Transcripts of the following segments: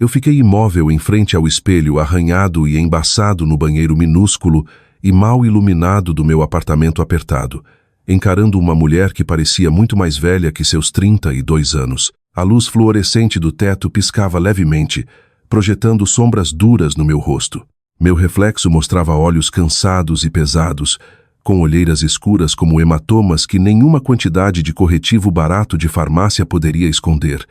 Eu fiquei imóvel em frente ao espelho arranhado e embaçado no banheiro minúsculo e mal iluminado do meu apartamento apertado, encarando uma mulher que parecia muito mais velha que seus 32 anos. A luz fluorescente do teto piscava levemente, projetando sombras duras no meu rosto. Meu reflexo mostrava olhos cansados e pesados, com olheiras escuras como hematomas que nenhuma quantidade de corretivo barato de farmácia poderia esconder.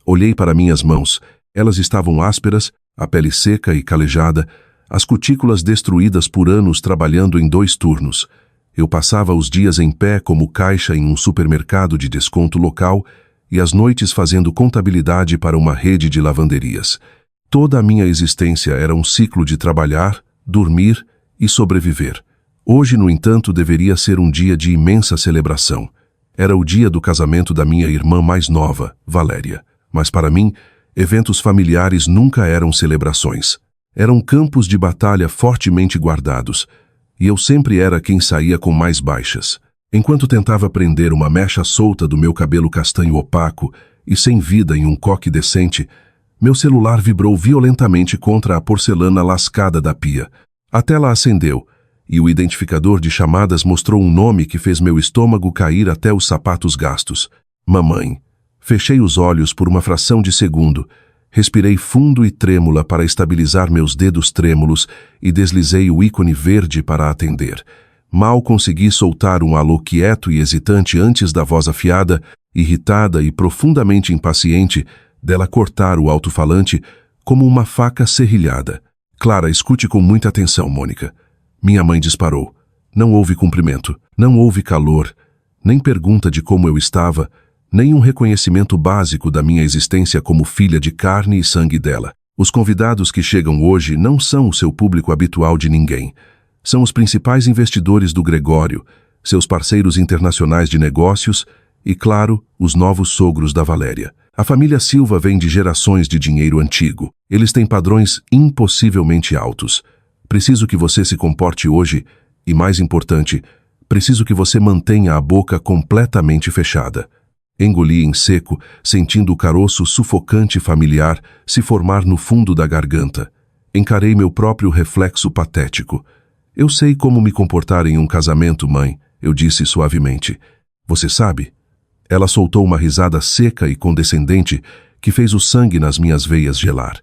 Olhei para minhas mãos. Elas estavam ásperas, a pele seca e calejada, as cutículas destruídas por anos trabalhando em 2 turnos. Eu passava os dias em pé como caixa em um supermercado de desconto local e as noites fazendo contabilidade para uma rede de lavanderias. Toda a minha existência era um ciclo de trabalhar, dormir e sobreviver. Hoje, no entanto, deveria ser um dia de imensa celebração. Era o dia do casamento da minha irmã mais nova, Valéria. Mas para mim, eventos familiares nunca eram celebrações. Eram campos de batalha fortemente guardados, e eu sempre era quem saía com mais baixas. Enquanto tentava prender uma mecha solta do meu cabelo castanho opaco e sem vida em um coque decente, meu celular vibrou violentamente contra a porcelana lascada da pia. A tela acendeu, e o identificador de chamadas mostrou um nome que fez meu estômago cair até os sapatos gastos. Mamãe. Fechei os olhos por uma fração de segundo, respirei fundo e trêmula para estabilizar meus dedos trêmulos e deslizei o ícone verde para atender. Mal consegui soltar um alô quieto e hesitante antes da voz afiada, irritada e profundamente impaciente, dela cortar o alto-falante como uma faca serrilhada. Clara, escute com muita atenção, Mônica. Minha mãe disparou. Não houve cumprimento, não houve calor, nem pergunta de como eu estava, nem um reconhecimento básico da minha existência como filha de carne e sangue dela. Os convidados que chegam hoje não são o seu público habitual de ninguém. São os principais investidores do Gregório, seus parceiros internacionais de negócios e, claro, os novos sogros da Valéria. A família Silva vem de gerações de dinheiro antigo. Eles têm padrões impossivelmente altos. Preciso que você se comporte hoje e, mais importante, preciso que você mantenha a boca completamente fechada. Engoli em seco, sentindo o caroço sufocante familiar se formar no fundo da garganta. Encarei meu próprio reflexo patético. Eu sei como me comportar em um casamento, mãe, eu disse suavemente. Você sabe? Ela soltou uma risada seca e condescendente que fez o sangue nas minhas veias gelar.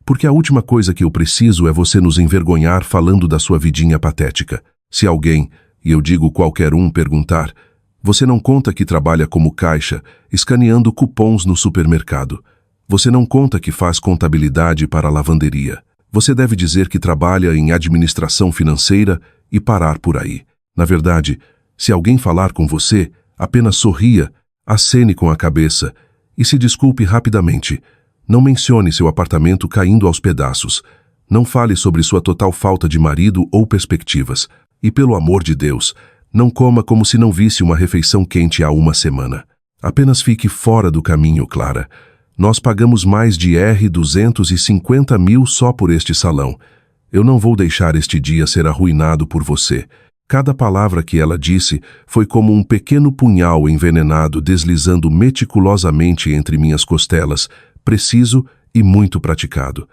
Porque a última coisa que eu preciso é você nos envergonhar falando da sua vidinha patética. Se alguém, e eu digo qualquer um, perguntar, você não conta que trabalha como caixa, escaneando cupons no supermercado. Você não conta que faz contabilidade para a lavanderia. Você deve dizer que trabalha em administração financeira e parar por aí. Na verdade, se alguém falar com você, apenas sorria, acene com a cabeça e se desculpe rapidamente. Não mencione seu apartamento caindo aos pedaços. Não fale sobre sua total falta de marido ou perspectivas. E, pelo amor de Deus, não coma como se não visse uma refeição quente há uma semana. Apenas fique fora do caminho, Clara. Nós pagamos mais de R$ 250 mil só por este salão. Eu não vou deixar este dia ser arruinado por você. Cada palavra que ela disse foi como um pequeno punhal envenenado deslizando meticulosamente entre minhas costelas, preciso e muito praticado.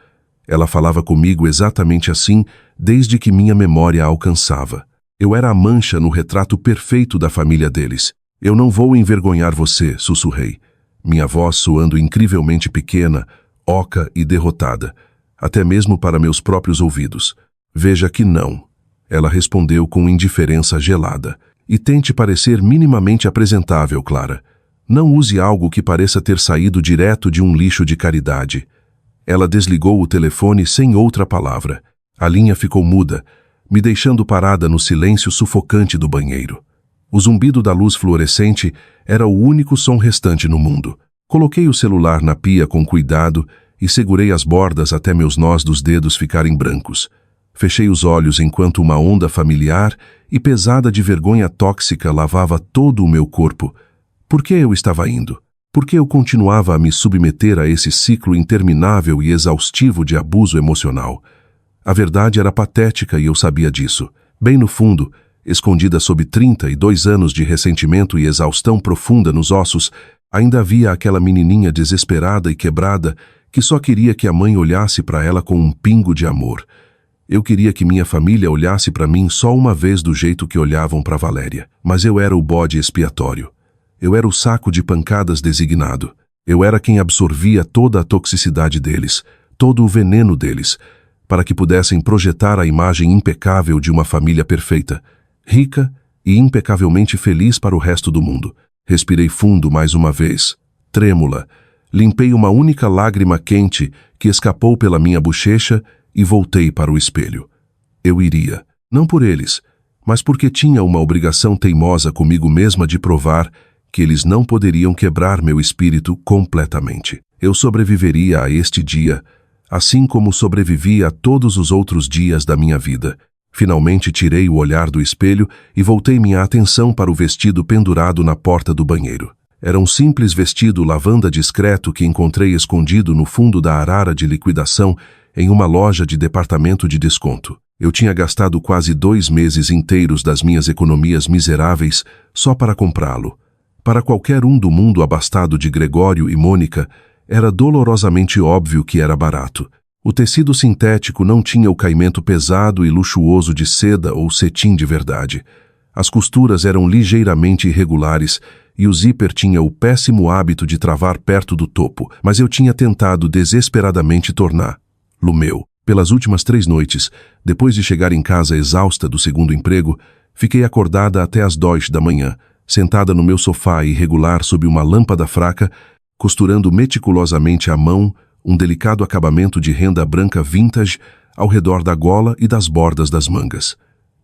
Ela falava comigo exatamente assim desde que minha memória a alcançava. Eu era a mancha no retrato perfeito da família deles. Eu não vou envergonhar você, sussurrei. Minha voz soando incrivelmente pequena, oca e derrotada, até mesmo para meus próprios ouvidos. Veja que não. Ela respondeu com indiferença gelada. E tente parecer minimamente apresentável, Clara. Não use algo que pareça ter saído direto de um lixo de caridade. Ela desligou o telefone sem outra palavra. A linha ficou muda, me deixando parada no silêncio sufocante do banheiro. O zumbido da luz fluorescente era o único som restante no mundo. Coloquei o celular na pia com cuidado e segurei as bordas até meus nós dos dedos ficarem brancos. Fechei os olhos enquanto uma onda familiar e pesada de vergonha tóxica lavava todo o meu corpo. Por que eu estava indo? Por que eu continuava a me submeter a esse ciclo interminável e exaustivo de abuso emocional? A verdade era patética e eu sabia disso. Bem no fundo, escondida sob 32 anos de ressentimento e exaustão profunda nos ossos, ainda havia aquela menininha desesperada e quebrada que só queria que a mãe olhasse para ela com um pingo de amor. Eu queria que minha família olhasse para mim só uma vez do jeito que olhavam para Valéria. Mas eu era o bode expiatório. Eu era o saco de pancadas designado. Eu era quem absorvia toda a toxicidade deles, todo o veneno deles, para que pudessem projetar a imagem impecável de uma família perfeita, rica e impecavelmente feliz para o resto do mundo. Respirei fundo mais uma vez, trêmula, limpei uma única lágrima quente que escapou pela minha bochecha e voltei para o espelho. Eu iria, não por eles, mas porque tinha uma obrigação teimosa comigo mesma de provar que eles não poderiam quebrar meu espírito completamente. Eu sobreviveria a este dia, assim como sobrevivi a todos os outros dias da minha vida. Finalmente tirei o olhar do espelho e voltei minha atenção para o vestido pendurado na porta do banheiro. Era um simples vestido lavanda discreto que encontrei escondido no fundo da arara de liquidação em uma loja de departamento de desconto. Eu tinha gastado quase 2 meses inteiros das minhas economias miseráveis só para comprá-lo. Para qualquer um do mundo abastado de Gregório e Mônica, era dolorosamente óbvio que era barato. O tecido sintético não tinha o caimento pesado e luxuoso de seda ou cetim de verdade. As costuras eram ligeiramente irregulares e o zíper tinha o péssimo hábito de travar perto do topo, mas eu tinha tentado desesperadamente torná-lo meu. Pelas últimas 3 noites, depois de chegar em casa exausta do segundo emprego, fiquei acordada até as 2 da manhã, sentada no meu sofá irregular sob uma lâmpada fraca, costurando meticulosamente à mão um delicado acabamento de renda branca vintage ao redor da gola e das bordas das mangas.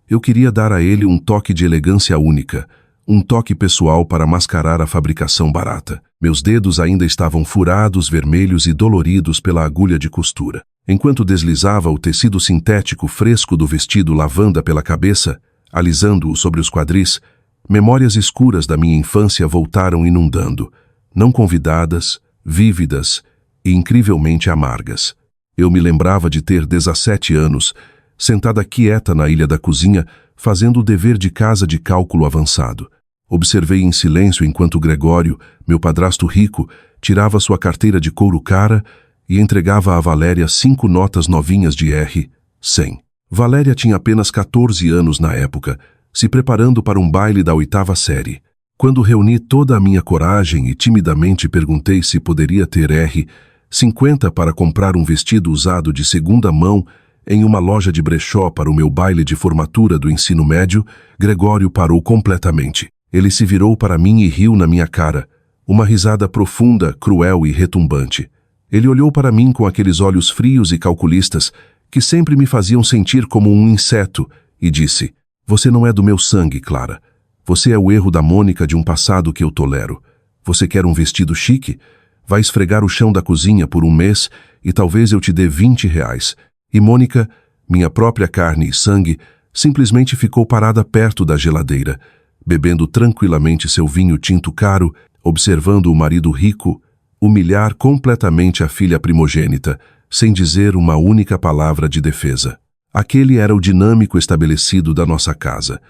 Eu queria dar a ele um toque de elegância única, um toque pessoal para mascarar a fabricação barata. Meus dedos ainda estavam furados, vermelhos e doloridos pela agulha de costura. Enquanto deslizava o tecido sintético fresco do vestido lavanda pela cabeça, alisando-o sobre os quadris, memórias escuras da minha infância voltaram inundando, não convidadas, vívidas e incrivelmente amargas. Eu me lembrava de ter 17 anos, sentada quieta na ilha da cozinha, fazendo o dever de casa de cálculo avançado. Observei em silêncio enquanto Gregório, meu padrasto rico, tirava sua carteira de couro cara e entregava a Valéria 5 notas novinhas de R$100. Valéria tinha apenas 14 anos na época, se preparando para um baile da 8ª série. Quando reuni toda a minha coragem e timidamente perguntei se poderia ter R$50 para comprar um vestido usado de segunda mão em uma loja de brechó para o meu baile de formatura do ensino médio, Gregório parou completamente. Ele se virou para mim e riu na minha cara, uma risada profunda, cruel e retumbante. Ele olhou para mim com aqueles olhos frios e calculistas que sempre me faziam sentir como um inseto e disse: "Você não é do meu sangue, Clara. Você é o erro da Mônica de um passado que eu tolero. Você quer um vestido chique? Vai esfregar o chão da cozinha por 1 mês e talvez eu te dê R$20. E Mônica, minha própria carne e sangue, simplesmente ficou parada perto da geladeira, bebendo tranquilamente seu vinho tinto caro, observando o marido rico humilhar completamente a filha primogênita, sem dizer uma única palavra de defesa. Aquele era o dinâmico estabelecido da nossa casa.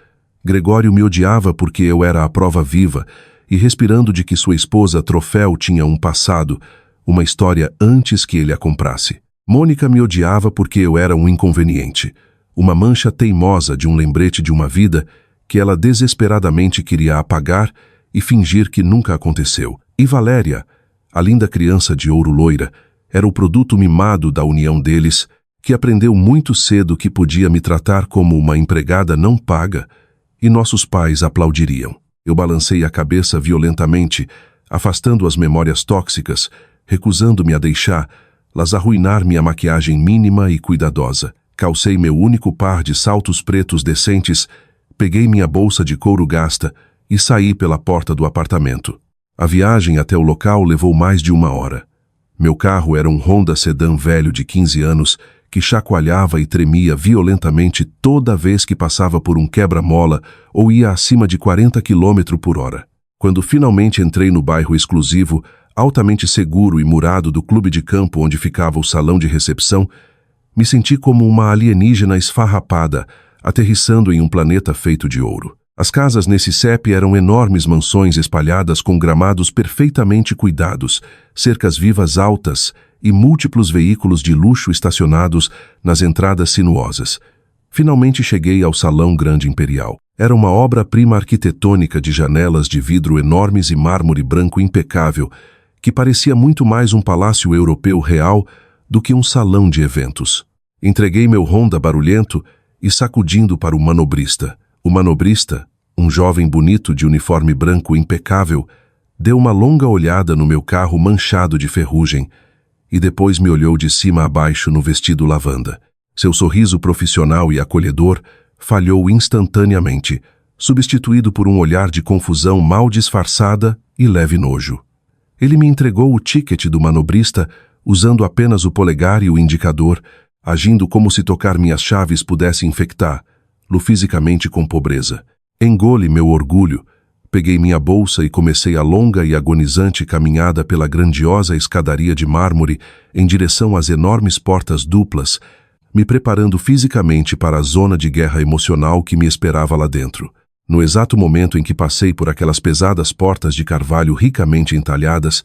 Gregório me odiava porque eu era a prova viva e respirando de que sua esposa Troféu tinha um passado, uma história antes que ele a comprasse. Mônica me odiava porque eu era um inconveniente, uma mancha teimosa de um lembrete de uma vida que ela desesperadamente queria apagar e fingir que nunca aconteceu. E Valéria, a linda criança de ouro loira, era o produto mimado da união deles, que aprendeu muito cedo que podia me tratar como uma empregada não paga, e nossos pais aplaudiriam. Eu balancei a cabeça violentamente, afastando as memórias tóxicas, recusando-me a deixá-las arruinar minha maquiagem mínima e cuidadosa. Calcei meu único par de saltos pretos decentes, peguei minha bolsa de couro gasta e saí pela porta do apartamento. A viagem até o local levou mais de 1 hora. Meu carro era um Honda sedã velho de 15 anos que chacoalhava e tremia violentamente toda vez que passava por um quebra-mola ou ia acima de 40 km/h. Quando finalmente entrei no bairro exclusivo, altamente seguro e murado do clube de campo onde ficava o salão de recepção, me senti como uma alienígena esfarrapada, aterrissando em um planeta feito de ouro. As casas nesse CEP eram enormes mansões espalhadas com gramados perfeitamente cuidados, cercas vivas altas e múltiplos veículos de luxo estacionados nas entradas sinuosas. Finalmente cheguei ao Salão Grande Imperial. Era uma obra-prima arquitetônica de janelas de vidro enormes e mármore branco impecável, que parecia muito mais um palácio europeu real do que um salão de eventos. Entreguei meu Honda barulhento e sacudindo para o manobrista. O manobrista, um jovem bonito de uniforme branco impecável, deu uma longa olhada no meu carro manchado de ferrugem e depois me olhou de cima a baixo no vestido lavanda. Seu sorriso profissional e acolhedor falhou instantaneamente, substituído por um olhar de confusão mal disfarçada e leve nojo. Ele me entregou o ticket do manobrista usando apenas o polegar e o indicador, agindo como se tocar minhas chaves pudesse infectá-lo fisicamente com pobreza. Engoli meu orgulho, peguei minha bolsa e comecei a longa e agonizante caminhada pela grandiosa escadaria de mármore em direção às enormes portas duplas, me preparando fisicamente para a zona de guerra emocional que me esperava lá dentro. No exato momento em que passei por aquelas pesadas portas de carvalho ricamente entalhadas,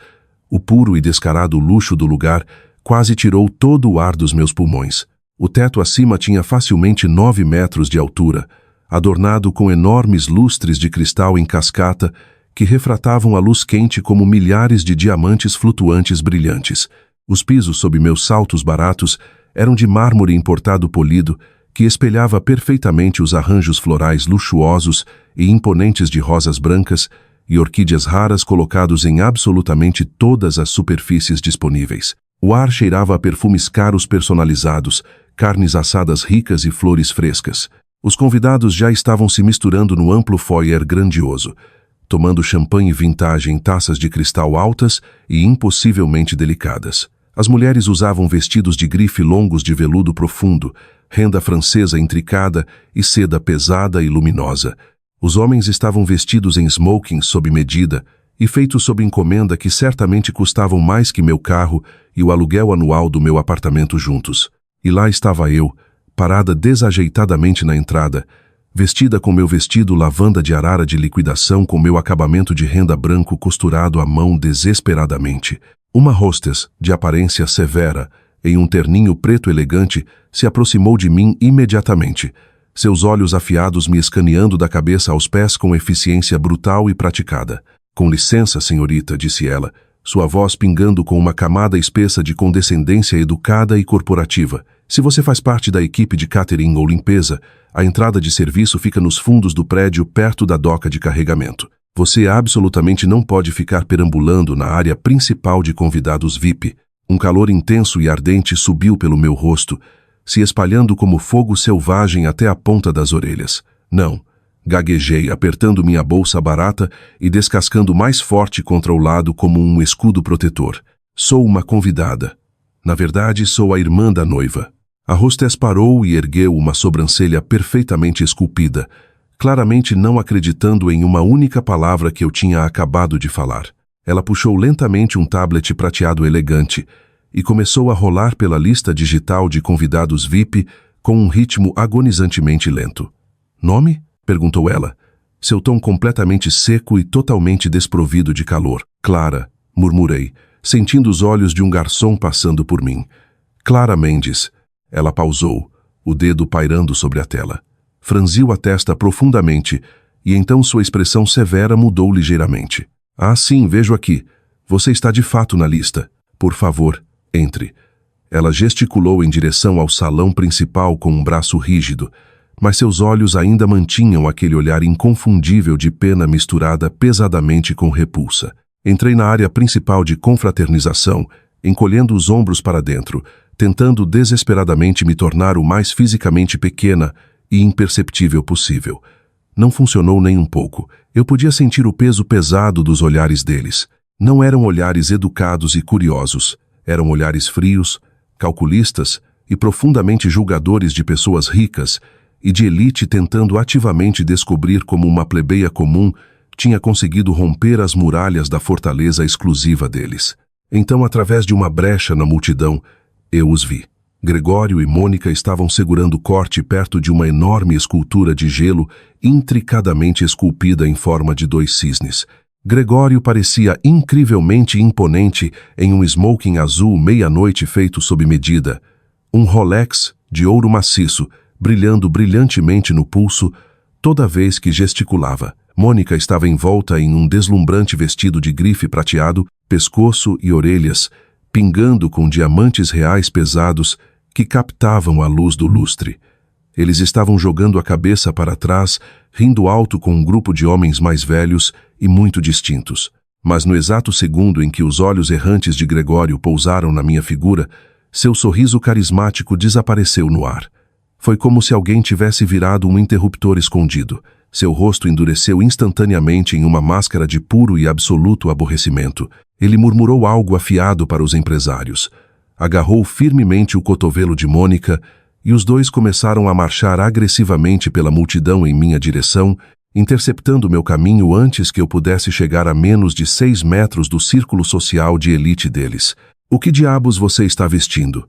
o puro e descarado luxo do lugar quase tirou todo o ar dos meus pulmões. O teto acima tinha facilmente 9 metros de altura, adornado com enormes lustres de cristal em cascata que refratavam a luz quente como milhares de diamantes flutuantes brilhantes. Os pisos sob meus saltos baratos eram de mármore importado polido, que espelhava perfeitamente os arranjos florais luxuosos e imponentes de rosas brancas e orquídeas raras colocados em absolutamente todas as superfícies disponíveis. O ar cheirava a perfumes caros personalizados, carnes assadas ricas e flores frescas. Os convidados já estavam se misturando no amplo foyer grandioso, tomando champanhe vintage em taças de cristal altas e impossivelmente delicadas. As mulheres usavam vestidos de grife longos de veludo profundo, renda francesa intricada e seda pesada e luminosa. Os homens estavam vestidos em smokings sob medida e feitos sob encomenda que certamente custavam mais que meu carro e o aluguel anual do meu apartamento juntos. E lá estava eu, parada desajeitadamente na entrada, vestida com meu vestido lavanda de arara de liquidação com meu acabamento de renda branco costurado à mão desesperadamente. Uma hostess, de aparência severa, em um terninho preto elegante, se aproximou de mim imediatamente, seus olhos afiados me escaneando da cabeça aos pés com eficiência brutal e praticada. "Com licença, senhorita", disse ela, sua voz pingando com uma camada espessa de condescendência educada e corporativa. "Se você faz parte da equipe de catering ou limpeza, a entrada de serviço fica nos fundos do prédio perto da doca de carregamento. Você absolutamente não pode ficar perambulando na área principal de convidados VIP." Um calor intenso e ardente subiu pelo meu rosto, se espalhando como fogo selvagem até a ponta das orelhas. "Não", gaguejei, apertando minha bolsa barata e descascando mais forte contra o lado como um escudo protetor. "Sou uma convidada. Na verdade, sou a irmã da noiva." A hostess parou e ergueu uma sobrancelha perfeitamente esculpida, claramente não acreditando em uma única palavra que eu tinha acabado de falar. Ela puxou lentamente um tablet prateado elegante e começou a rolar pela lista digital de convidados VIP com um ritmo agonizantemente lento. "Nome?", perguntou ela, seu tom completamente seco e totalmente desprovido de calor. "Clara", murmurei, sentindo os olhos de um garçom passando por mim. "Clara Mendes." Ela pausou, o dedo pairando sobre a tela. Franziu a testa profundamente e então sua expressão severa mudou ligeiramente. "Ah, sim, vejo aqui. Você está de fato na lista. Por favor, entre." Ela gesticulou em direção ao salão principal com um braço rígido, mas seus olhos ainda mantinham aquele olhar inconfundível de pena misturada pesadamente com repulsa. Entrei na área principal de confraternização, encolhendo os ombros para dentro, tentando desesperadamente me tornar o mais fisicamente pequena e imperceptível possível. Não funcionou nem um pouco. Eu podia sentir o peso pesado dos olhares deles. Não eram olhares educados e curiosos. Eram olhares frios, calculistas e profundamente julgadores de pessoas ricas e de elite tentando ativamente descobrir como uma plebeia comum tinha conseguido romper as muralhas da fortaleza exclusiva deles. Então, através de uma brecha na multidão, eu os vi. Gregório e Mônica estavam segurando o corte perto de uma enorme escultura de gelo intricadamente esculpida em forma de 2 cisnes. Gregório parecia incrivelmente imponente em um smoking azul meia-noite feito sob medida, um Rolex de ouro maciço, brilhando brilhantemente no pulso toda vez que gesticulava. Mônica estava envolta em um deslumbrante vestido de grife prateado, pescoço e orelhas, pingando com diamantes reais pesados que captavam a luz do lustre. Eles estavam jogando a cabeça para trás, rindo alto com um grupo de homens mais velhos e muito distintos. Mas no exato segundo em que os olhos errantes de Gregório pousaram na minha figura, seu sorriso carismático desapareceu no ar. Foi como se alguém tivesse virado um interruptor escondido. Seu rosto endureceu instantaneamente em uma máscara de puro e absoluto aborrecimento. Ele murmurou algo afiado para os empresários. Agarrou firmemente o cotovelo de Mônica e os dois começaram a marchar agressivamente pela multidão em minha direção, interceptando meu caminho antes que eu pudesse chegar a menos de 6 metros do círculo social de elite deles. "O que diabos você está vestindo?"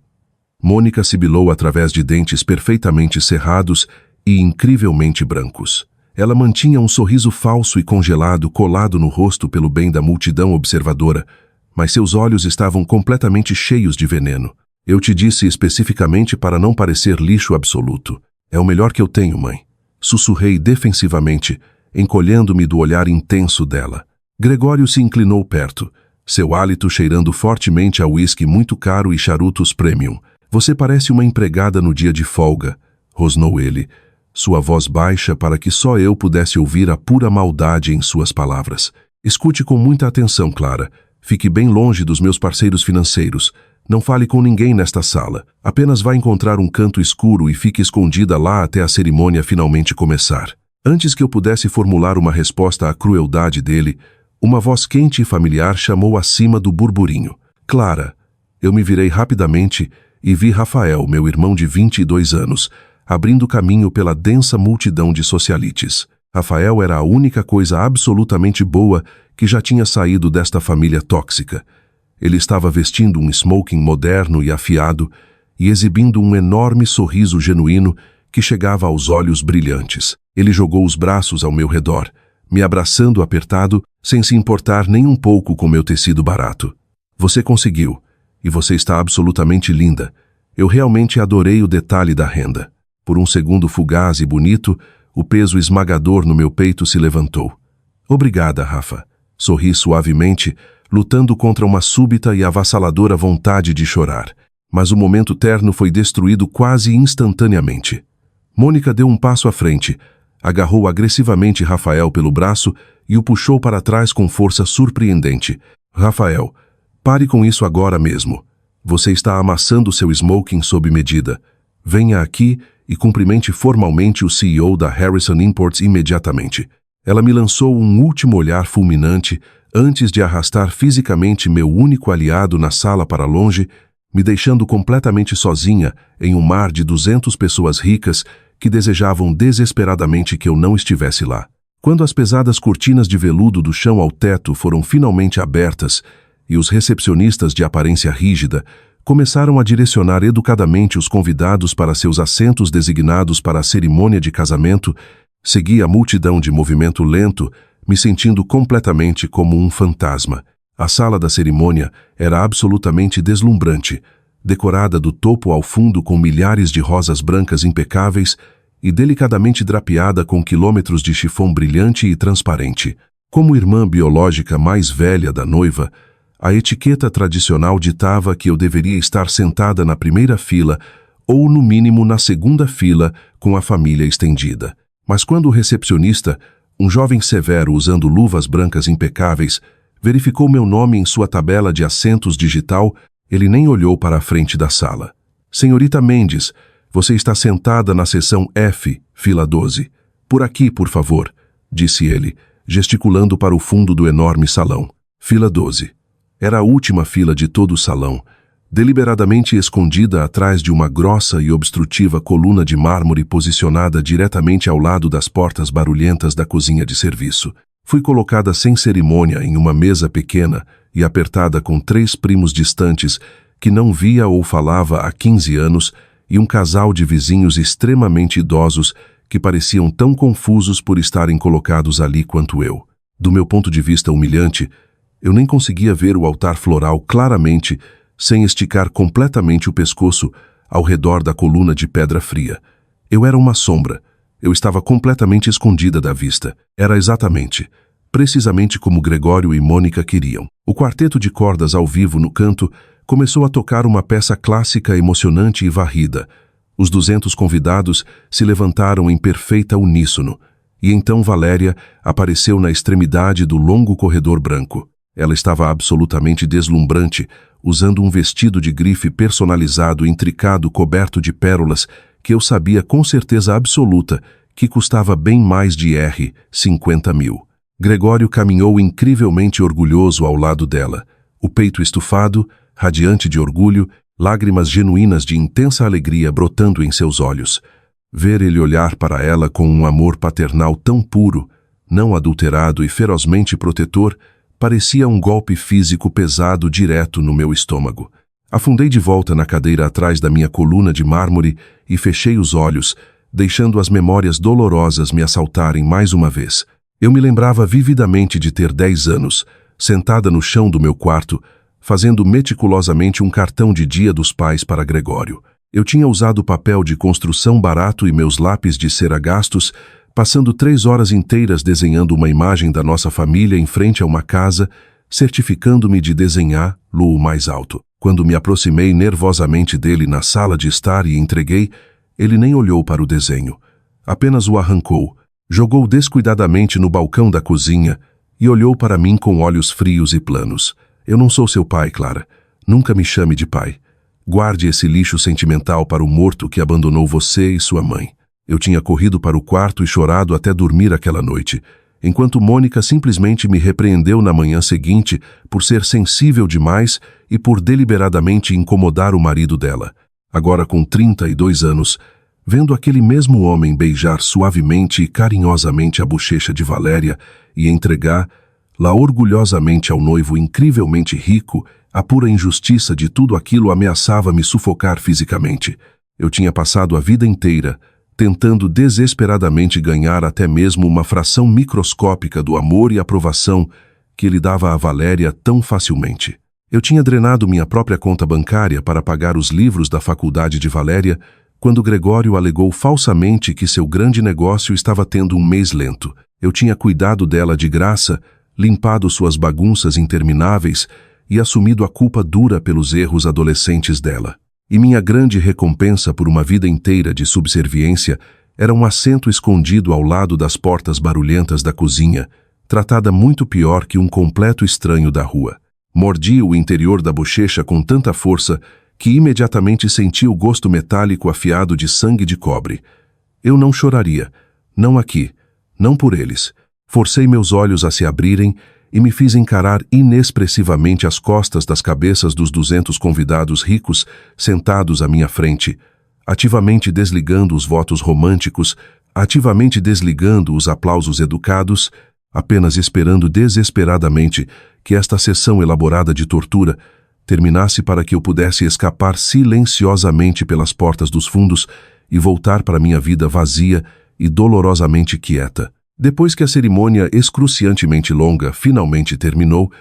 Mônica sibilou através de dentes perfeitamente cerrados e incrivelmente brancos. Ela mantinha um sorriso falso e congelado colado no rosto pelo bem da multidão observadora, mas seus olhos estavam completamente cheios de veneno. "Eu te disse especificamente para não parecer lixo absoluto. É o melhor que eu tenho, mãe." Sussurrei defensivamente, encolhendo-me do olhar intenso dela. Gregório se inclinou perto, seu hálito cheirando fortemente a uísque muito caro e charutos premium. "Você parece uma empregada no dia de folga", rosnou ele, sua voz baixa para que só eu pudesse ouvir a pura maldade em suas palavras. "Escute com muita atenção, Clara. Fique bem longe dos meus parceiros financeiros. Não fale com ninguém nesta sala. Apenas vá encontrar um canto escuro e fique escondida lá até a cerimônia finalmente começar." Antes que eu pudesse formular uma resposta à crueldade dele, uma voz quente e familiar chamou acima do burburinho. "Clara." Eu me virei rapidamente e vi Rafael, meu irmão de 22 anos, abrindo caminho pela densa multidão de socialites. Rafael era a única coisa absolutamente boa que já tinha saído desta família tóxica. Ele estava vestindo um smoking moderno e afiado e exibindo um enorme sorriso genuíno que chegava aos olhos brilhantes. Ele jogou os braços ao meu redor, me abraçando apertado, sem se importar nem um pouco com meu tecido barato. "Você conseguiu, e você está absolutamente linda. Eu realmente adorei o detalhe da renda." Por um segundo fugaz e bonito, o peso esmagador no meu peito se levantou. "Obrigada, Rafa." Sorri suavemente, lutando contra uma súbita e avassaladora vontade de chorar. Mas o momento terno foi destruído quase instantaneamente. Mônica deu um passo à frente, agarrou agressivamente Rafael pelo braço e o puxou para trás com força surpreendente. "Rafael, pare com isso agora mesmo. Você está amassando seu smoking sob medida. Venha aqui e cumprimente formalmente o CEO da Harrison Imports imediatamente." Ela me lançou um último olhar fulminante antes de arrastar fisicamente meu único aliado na sala para longe, me deixando completamente sozinha em um mar de 200 pessoas ricas que desejavam desesperadamente que eu não estivesse lá. Quando as pesadas cortinas de veludo do chão ao teto foram finalmente abertas e os recepcionistas de aparência rígida começaram a direcionar educadamente os convidados para seus assentos designados para a cerimônia de casamento, segui a multidão de movimento lento, me sentindo completamente como um fantasma. A sala da cerimônia era absolutamente deslumbrante, decorada do topo ao fundo com milhares de rosas brancas impecáveis e delicadamente drapeada com quilômetros de chifão brilhante e transparente. Como irmã biológica mais velha da noiva, a etiqueta tradicional ditava que eu deveria estar sentada na primeira fila ou, no mínimo, na segunda fila com a família estendida. Mas quando o recepcionista, um jovem severo usando luvas brancas impecáveis, verificou meu nome em sua tabela de assentos digital, ele nem olhou para a frente da sala. "Senhorita Mendes, você está sentada na seção F, fila 12. Por aqui, por favor", disse ele, gesticulando para o fundo do enorme salão. Fila 12. Era a última fila de todo o salão, deliberadamente escondida atrás de uma grossa e obstrutiva coluna de mármore posicionada diretamente ao lado das portas barulhentas da cozinha de serviço. Fui colocada sem cerimônia em uma mesa pequena e apertada com 3 primos distantes que não via ou falava há 15 anos e um casal de vizinhos extremamente idosos que pareciam tão confusos por estarem colocados ali quanto eu. Do meu ponto de vista humilhante, eu nem conseguia ver o altar floral claramente sem esticar completamente o pescoço ao redor da coluna de pedra fria. Eu era uma sombra. Eu estava completamente escondida da vista. Era precisamente como Gregório e Mônica queriam. O quarteto de cordas ao vivo no canto começou a tocar uma peça clássica emocionante e varrida. Os 200 convidados se levantaram em perfeita uníssono. E então Valéria apareceu na extremidade do longo corredor branco. Ela estava absolutamente deslumbrante, usando um vestido de grife personalizado intricado coberto de pérolas que eu sabia com certeza absoluta que custava bem mais de 50 mil. Gregório caminhou incrivelmente orgulhoso ao lado dela, o peito estufado, radiante de orgulho, lágrimas genuínas de intensa alegria brotando em seus olhos. Ver ele olhar para ela com um amor paternal tão puro, não adulterado e ferozmente protetor, parecia um golpe físico pesado direto no meu estômago. Afundei de volta na cadeira atrás da minha coluna de mármore e fechei os olhos, deixando as memórias dolorosas me assaltarem mais uma vez. Eu me lembrava vividamente de ter 10 anos, sentada no chão do meu quarto, fazendo meticulosamente um cartão de Dia dos Pais para Gregório. Eu tinha usado papel de construção barato e meus lápis de cera gastos, passando 3 horas inteiras desenhando uma imagem da nossa família em frente a uma casa, certificando-me de desenhá-lo o mais alto. Quando me aproximei nervosamente dele na sala de estar e entreguei, ele nem olhou para o desenho. Apenas o arrancou, jogou descuidadamente no balcão da cozinha e olhou para mim com olhos frios e planos. Eu não sou seu pai, Clara. Nunca me chame de pai. Guarde esse lixo sentimental para o morto que abandonou você e sua mãe. Eu tinha corrido para o quarto e chorado até dormir aquela noite, enquanto Mônica simplesmente me repreendeu na manhã seguinte por ser sensível demais e por deliberadamente incomodar o marido dela. Agora com 32 anos, vendo aquele mesmo homem beijar suavemente e carinhosamente a bochecha de Valéria e entregá-la orgulhosamente ao noivo incrivelmente rico, a pura injustiça de tudo aquilo ameaçava me sufocar fisicamente. Eu tinha passado a vida inteira tentando desesperadamente ganhar até mesmo uma fração microscópica do amor e aprovação que ele dava a Valéria tão facilmente. Eu tinha drenado minha própria conta bancária para pagar os livros da faculdade de Valéria quando Gregório alegou falsamente que seu grande negócio estava tendo um mês lento. Eu tinha cuidado dela de graça, limpado suas bagunças intermináveis e assumido a culpa dura pelos erros adolescentes dela. E minha grande recompensa por uma vida inteira de subserviência era um assento escondido ao lado das portas barulhentas da cozinha, tratada muito pior que um completo estranho da rua. Mordi o interior da bochecha com tanta força que imediatamente senti o gosto metálico afiado de sangue de cobre. Eu não choraria, não aqui, não por eles. Forcei meus olhos a se abrirem e me fiz encarar inexpressivamente as costas das cabeças dos 200 convidados ricos sentados à minha frente, ativamente desligando os votos românticos, ativamente desligando os aplausos educados, apenas esperando desesperadamente que esta sessão elaborada de tortura terminasse para que eu pudesse escapar silenciosamente pelas portas dos fundos e voltar para minha vida vazia e dolorosamente quieta. Depois que a cerimônia excruciantemente longa finalmente terminou,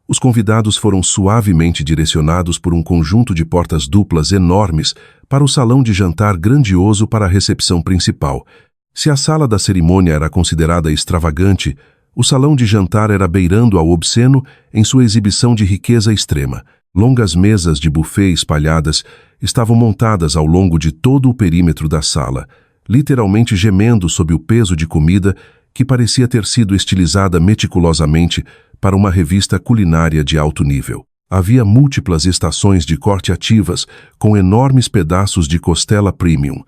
os convidados foram suavemente direcionados por um conjunto de portas duplas enormes para o salão de jantar grandioso para a recepção principal. Se a sala da cerimônia era considerada extravagante, o salão de jantar era beirando ao obsceno em sua exibição de riqueza extrema. Longas mesas de buffet espalhadas estavam montadas ao longo de todo o perímetro da sala, literalmente gemendo sob o peso de comida que parecia ter sido estilizada meticulosamente para uma revista culinária de alto nível. Havia múltiplas estações de corte ativas com enormes pedaços de costela premium,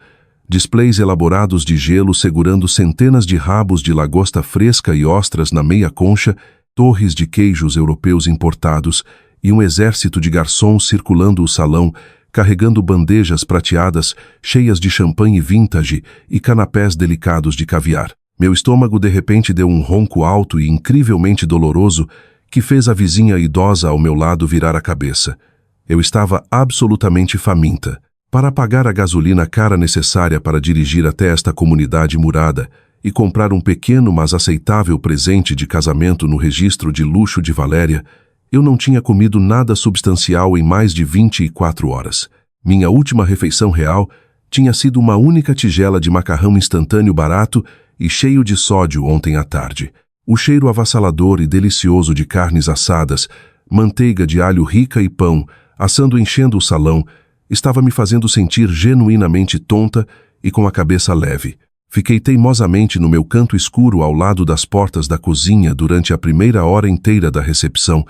displays elaborados de gelo segurando centenas de rabos de lagosta fresca e ostras na meia concha, torres de queijos europeus importados e um exército de garçons circulando o salão, carregando bandejas prateadas cheias de champanhe vintage e canapés delicados de caviar. Meu estômago de repente deu um ronco alto e incrivelmente doloroso que fez a vizinha idosa ao meu lado virar a cabeça. Eu estava absolutamente faminta. Para pagar a gasolina cara necessária para dirigir até esta comunidade murada, e comprar um pequeno mas aceitável presente de casamento no registro de luxo de Valéria, eu não tinha comido nada substancial em mais de 24 horas. Minha última refeição real tinha sido uma única tigela de macarrão instantâneo barato e cheio de sódio ontem à tarde. O cheiro avassalador e delicioso de carnes assadas, manteiga de alho rica e pão, assando enchendo o salão, estava me fazendo sentir genuinamente tonta e com a cabeça leve. Fiquei teimosamente no meu canto escuro ao lado das portas da cozinha durante a primeira hora inteira da recepção,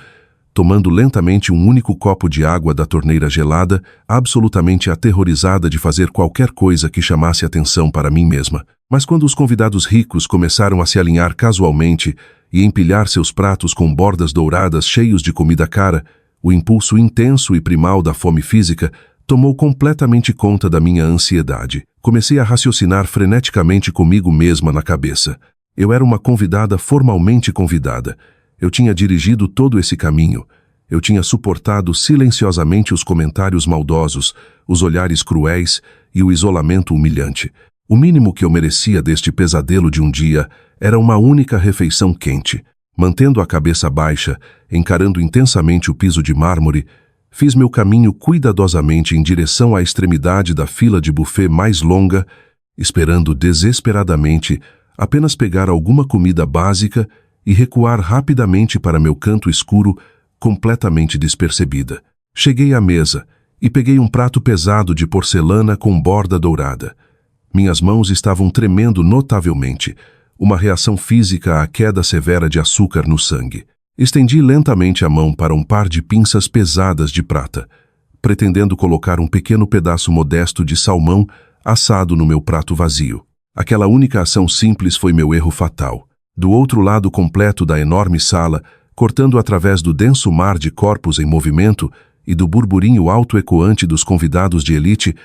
tomando lentamente um único copo de água da torneira gelada, absolutamente aterrorizada de fazer qualquer coisa que chamasse atenção para mim mesma. Mas quando os convidados ricos começaram a se alinhar casualmente e empilhar seus pratos com bordas douradas cheios de comida cara, o impulso intenso e primal da fome física tomou completamente conta da minha ansiedade. Comecei a raciocinar freneticamente comigo mesma na cabeça. Eu era uma convidada formalmente convidada. Eu tinha dirigido todo esse caminho. Eu tinha suportado silenciosamente os comentários maldosos, os olhares cruéis e o isolamento humilhante. O mínimo que eu merecia deste pesadelo de um dia era uma única refeição quente. Mantendo a cabeça baixa, encarando intensamente o piso de mármore, fiz meu caminho cuidadosamente em direção à extremidade da fila de buffet mais longa, esperando desesperadamente apenas pegar alguma comida básica e recuar rapidamente para meu canto escuro, completamente despercebida. Cheguei à mesa e peguei um prato pesado de porcelana com borda dourada. Minhas mãos estavam tremendo notavelmente, uma reação física à queda severa de açúcar no sangue. Estendi lentamente a mão para um par de pinças pesadas de prata, pretendendo colocar um pequeno pedaço modesto de salmão assado no meu prato vazio. Aquela única ação simples foi meu erro fatal. Do outro lado completo da enorme sala, cortando através do denso mar de corpos em movimento e do burburinho alto ecoante dos convidados de elite,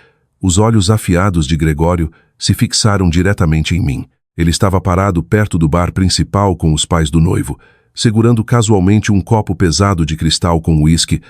os olhos afiados de Gregório se fixaram diretamente em mim. Ele estava parado perto do bar principal com os pais do noivo, segurando casualmente um copo pesado de cristal com uísque,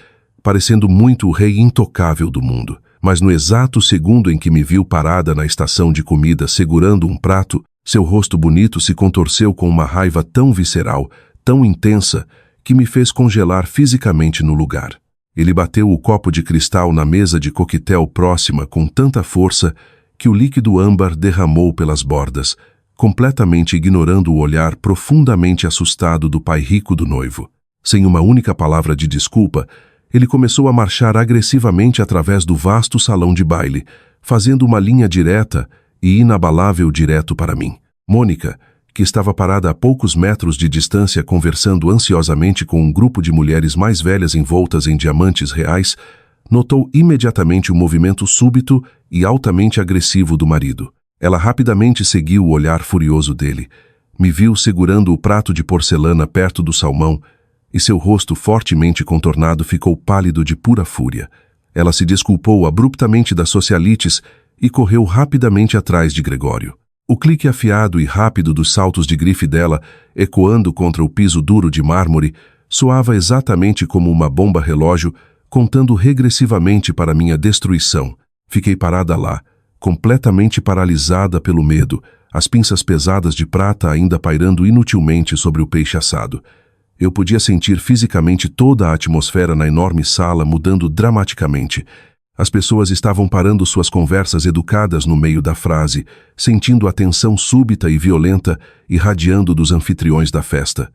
parecendo muito o rei intocável do mundo. Mas no exato segundo em que me viu parada na estação de comida segurando um prato, seu rosto bonito se contorceu com uma raiva tão visceral, tão intensa, que me fez congelar fisicamente no lugar. Ele bateu o copo de cristal na mesa de coquetel próxima com tanta força que o líquido âmbar derramou pelas bordas, completamente ignorando o olhar profundamente assustado do pai rico do noivo. Sem uma única palavra de desculpa, ele começou a marchar agressivamente através do vasto salão de baile, fazendo uma linha direta e inabalável direto para mim. Mônica, que estava parada a poucos metros de distância conversando ansiosamente com um grupo de mulheres mais velhas envoltas em diamantes reais, notou imediatamente o movimento súbito e altamente agressivo do marido. Ela rapidamente seguiu o olhar furioso dele, me viu segurando o prato de porcelana perto do salmão e seu rosto fortemente contornado ficou pálido de pura fúria. Ela se desculpou abruptamente das socialites e correu rapidamente atrás de Gregório. O clique afiado e rápido dos saltos de grife dela, ecoando contra o piso duro de mármore, soava exatamente como uma bomba relógio, contando regressivamente para minha destruição. Fiquei parada lá, completamente paralisada pelo medo, as pinças pesadas de prata ainda pairando inutilmente sobre o peixe assado. Eu podia sentir fisicamente toda a atmosfera na enorme sala mudando dramaticamente. As pessoas estavam parando suas conversas educadas no meio da frase, sentindo a tensão súbita e violenta irradiando dos anfitriões da festa.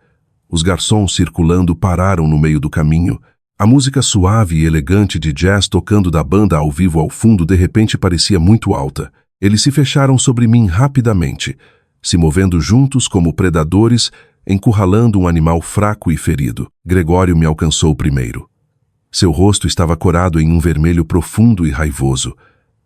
Os garçons circulando pararam no meio do caminho. A música suave e elegante de jazz tocando da banda ao vivo ao fundo de repente parecia muito alta. Eles se fecharam sobre mim rapidamente, se movendo juntos como predadores, encurralando um animal fraco e ferido. Gregório me alcançou primeiro. Seu rosto estava corado em um vermelho profundo e raivoso.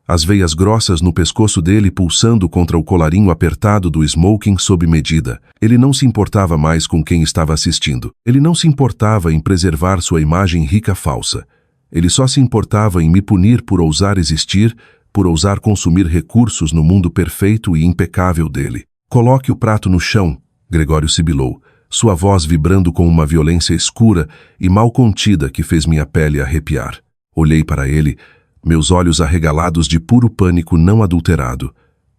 As veias grossas no pescoço dele pulsando contra o colarinho apertado do smoking sob medida. Ele não se importava mais com quem estava assistindo. Ele não se importava em preservar sua imagem rica falsa. Ele só se importava em me punir por ousar existir, por ousar consumir recursos no mundo perfeito e impecável dele. Coloque o prato no chão, Gregório sibilou, sua voz vibrando com uma violência escura e mal contida que fez minha pele arrepiar. Olhei para ele, meus olhos arregalados de puro pânico não adulterado.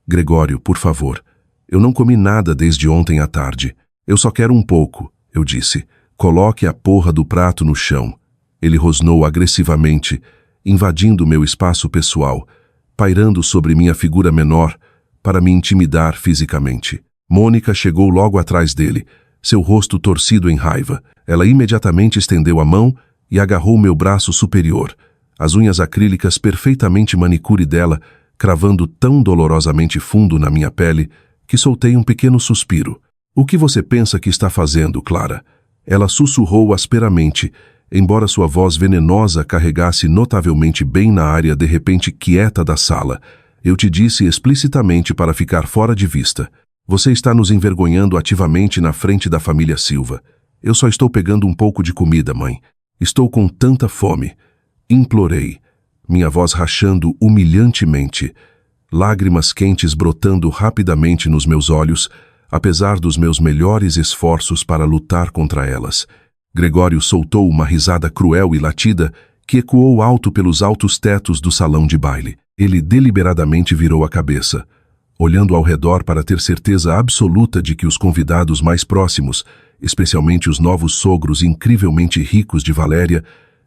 Gregório, por favor, Eu não comi nada desde ontem à tarde. Eu só quero um pouco, eu disse. Coloque a porra do prato no chão. Ele rosnou agressivamente, invadindo meu espaço pessoal, pairando sobre minha figura menor para me intimidar fisicamente. Mônica chegou logo atrás dele, seu rosto torcido em raiva. Ela imediatamente estendeu a mão e agarrou meu braço superior, as unhas acrílicas perfeitamente manicure dela, cravando tão dolorosamente fundo na minha pele que soltei um pequeno suspiro. O que você pensa que está fazendo, Clara? Ela sussurrou asperamente, embora sua voz venenosa carregasse notavelmente bem na área de repente quieta da sala. Eu te disse explicitamente para ficar fora de vista. Você está nos envergonhando ativamente na frente da família Silva. Eu só estou pegando um pouco de comida, mãe. Estou com tanta fome. Implorei, minha voz rachando humilhantemente, lágrimas quentes brotando rapidamente nos meus olhos, apesar dos meus melhores esforços para lutar contra elas. Gregório soltou uma risada cruel e latida que ecoou alto pelos altos tetos do salão de baile. Ele deliberadamente virou a cabeça, olhando ao redor para ter certeza absoluta de que os convidados mais próximos, especialmente os novos sogros incrivelmente ricos de Valéria,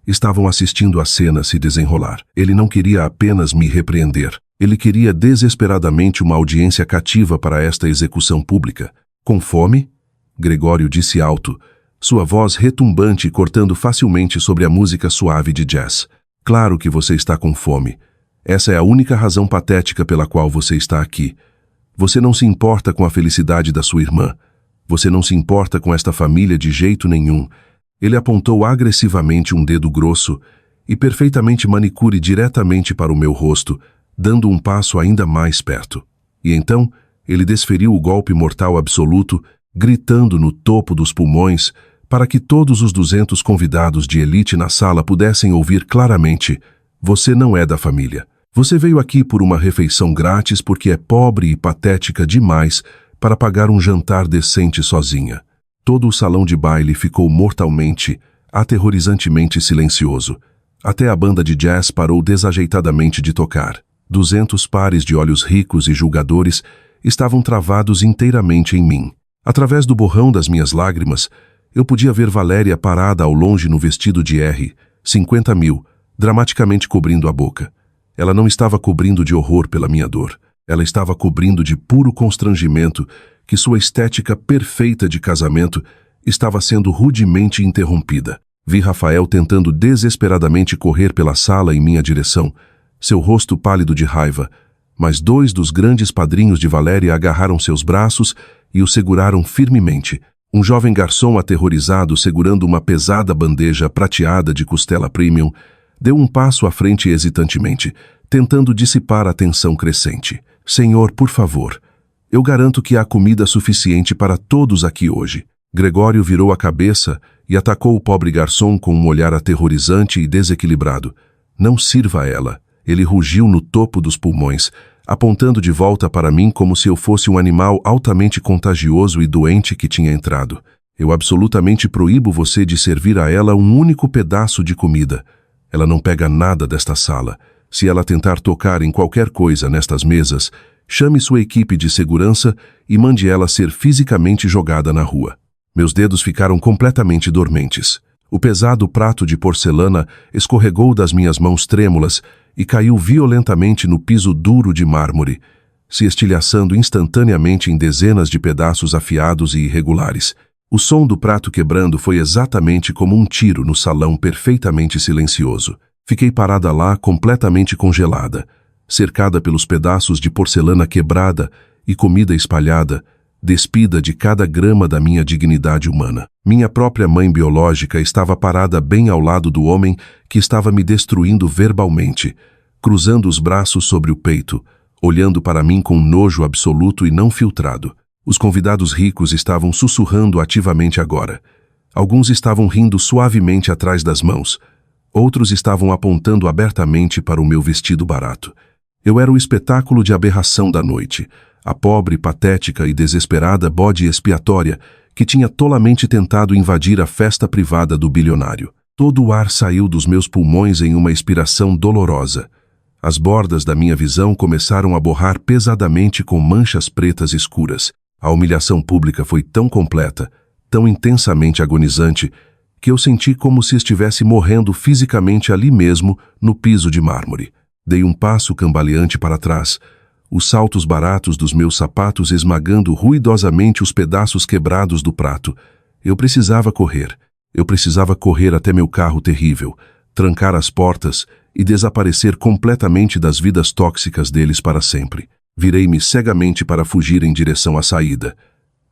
estavam assistindo a cena se desenrolar. Ele não queria apenas me repreender. Ele queria desesperadamente uma audiência cativa para esta execução pública. Com fome? Gregório disse alto, sua voz retumbante cortando facilmente sobre a música suave de jazz. Claro que você está com fome. Essa é a única razão patética pela qual você está aqui. Você não se importa com a felicidade da sua irmã. Você não se importa com esta família de jeito nenhum. Ele apontou agressivamente um dedo grosso e perfeitamente manicure diretamente para o meu rosto, dando um passo ainda mais perto. E então, ele desferiu o golpe mortal absoluto, gritando no topo dos pulmões, para que todos os 200 convidados de elite na sala pudessem ouvir claramente: você não é da família. Você veio aqui por uma refeição grátis porque é pobre e patética demais para pagar um jantar decente sozinha. Todo o salão de baile ficou mortalmente, aterrorizantemente silencioso. Até a banda de jazz parou desajeitadamente de tocar. 200 pares de olhos ricos e julgadores estavam travados inteiramente em mim. Através do borrão das minhas lágrimas, eu podia ver Valéria parada ao longe no vestido de R, 50.000, dramaticamente cobrindo a boca. Ela não estava cobrindo de horror pela minha dor. Ela estava cobrindo de puro constrangimento que sua estética perfeita de casamento estava sendo rudemente interrompida. Vi Rafael tentando desesperadamente correr pela sala em minha direção, seu rosto pálido de raiva, mas 2 dos grandes padrinhos de Valéria agarraram seus braços e o seguraram firmemente. Um jovem garçom aterrorizado segurando uma pesada bandeja prateada de costela premium deu um passo à frente hesitantemente, tentando dissipar a tensão crescente. Senhor, por favor, eu garanto que há comida suficiente para todos aqui hoje. Gregório virou a cabeça e atacou o pobre garçom com um olhar aterrorizante e desequilibrado. Não sirva a ela. Ele rugiu no topo dos pulmões, apontando de volta para mim como se eu fosse um animal altamente contagioso e doente que tinha entrado. Eu absolutamente proíbo você de servir a ela um único pedaço de comida. Ela não pega nada desta sala. Se ela tentar tocar em qualquer coisa nestas mesas, chame sua equipe de segurança e mande ela ser fisicamente jogada na rua. Meus dedos ficaram completamente dormentes. O pesado prato de porcelana escorregou das minhas mãos trêmulas e caiu violentamente no piso duro de mármore, se estilhaçando instantaneamente em dezenas de pedaços afiados e irregulares. O som do prato quebrando foi exatamente como um tiro no salão perfeitamente silencioso. Fiquei parada lá completamente congelada, cercada pelos pedaços de porcelana quebrada e comida espalhada, despida de cada grama da minha dignidade humana. Minha própria mãe biológica estava parada bem ao lado do homem que estava me destruindo verbalmente, cruzando os braços sobre o peito, olhando para mim com nojo absoluto e não filtrado. Os convidados ricos estavam sussurrando ativamente agora. Alguns estavam rindo suavemente atrás das mãos. Outros estavam apontando abertamente para o meu vestido barato. Eu era o espetáculo de aberração da noite, a pobre, patética e desesperada bode expiatória que tinha tolamente tentado invadir a festa privada do bilionário. Todo o ar saiu dos meus pulmões em uma expiração dolorosa. As bordas da minha visão começaram a borrar pesadamente com manchas pretas escuras. A humilhação pública foi tão completa, tão intensamente agonizante, que eu senti como se estivesse morrendo fisicamente ali mesmo, no piso de mármore. Dei um passo cambaleante para trás, os saltos baratos dos meus sapatos esmagando ruidosamente os pedaços quebrados do prato. Eu precisava correr. Eu precisava correr até meu carro terrível, trancar as portas e desaparecer completamente das vidas tóxicas deles para sempre. Virei-me cegamente para fugir em direção à saída.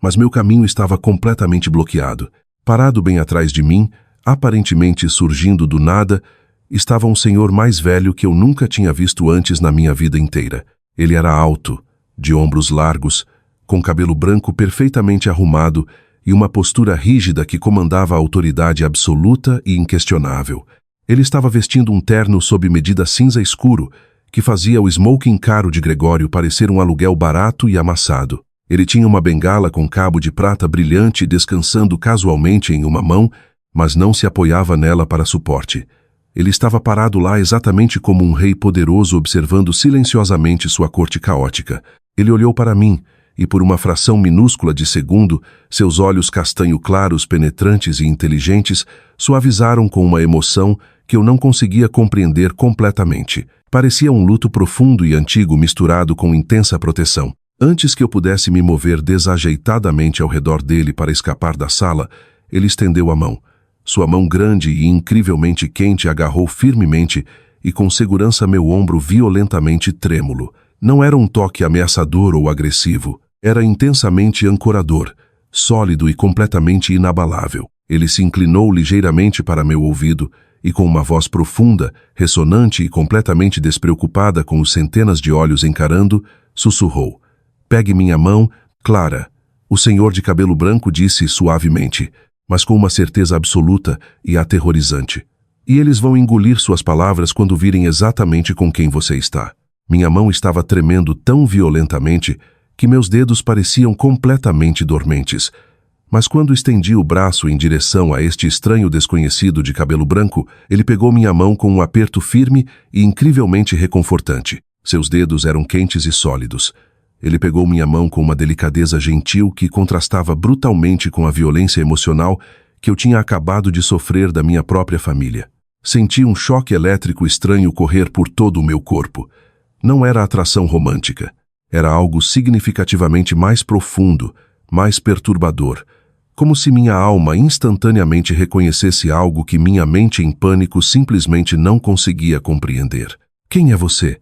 Mas meu caminho estava completamente bloqueado. Parado bem atrás de mim, aparentemente surgindo do nada, estava um senhor mais velho que eu nunca tinha visto antes na minha vida inteira. Ele era alto, de ombros largos, com cabelo branco perfeitamente arrumado e uma postura rígida que comandava a autoridade absoluta e inquestionável. Ele estava vestindo um terno sob medida cinza escuro, que fazia o smoking caro de Gregório parecer um aluguel barato e amassado. Ele tinha uma bengala com cabo de prata brilhante descansando casualmente em uma mão, mas não se apoiava nela para suporte. Ele estava parado lá exatamente como um rei poderoso observando silenciosamente sua corte caótica. Ele olhou para mim, e por uma fração minúscula de segundo, seus olhos castanho claros, penetrantes e inteligentes, suavizaram com uma emoção que eu não conseguia compreender completamente. Parecia um luto profundo e antigo misturado com intensa proteção. Antes que eu pudesse me mover desajeitadamente ao redor dele para escapar da sala, ele estendeu a mão. Sua mão grande e incrivelmente quente agarrou firmemente e com segurança meu ombro violentamente trêmulo. Não era um toque ameaçador ou agressivo. Era intensamente ancorador, sólido e completamente inabalável. Ele se inclinou ligeiramente para meu ouvido e com uma voz profunda, ressonante e completamente despreocupada com os centenas de olhos encarando, sussurrou: "Pegue minha mão, Clara." O senhor de cabelo branco disse suavemente, mas com uma certeza absoluta e aterrorizante: "E eles vão engolir suas palavras quando virem exatamente com quem você está." Minha mão estava tremendo tão violentamente que meus dedos pareciam completamente dormentes. Mas quando estendi o braço em direção a este estranho desconhecido de cabelo branco, ele pegou minha mão com um aperto firme e incrivelmente reconfortante. Seus dedos eram quentes e sólidos. Ele pegou minha mão com uma delicadeza gentil que contrastava brutalmente com a violência emocional que eu tinha acabado de sofrer da minha própria família. Senti um choque elétrico estranho correr por todo o meu corpo. Não era atração romântica. Era algo significativamente mais profundo, mais perturbador, como se minha alma instantaneamente reconhecesse algo que minha mente em pânico simplesmente não conseguia compreender. "Quem é você?"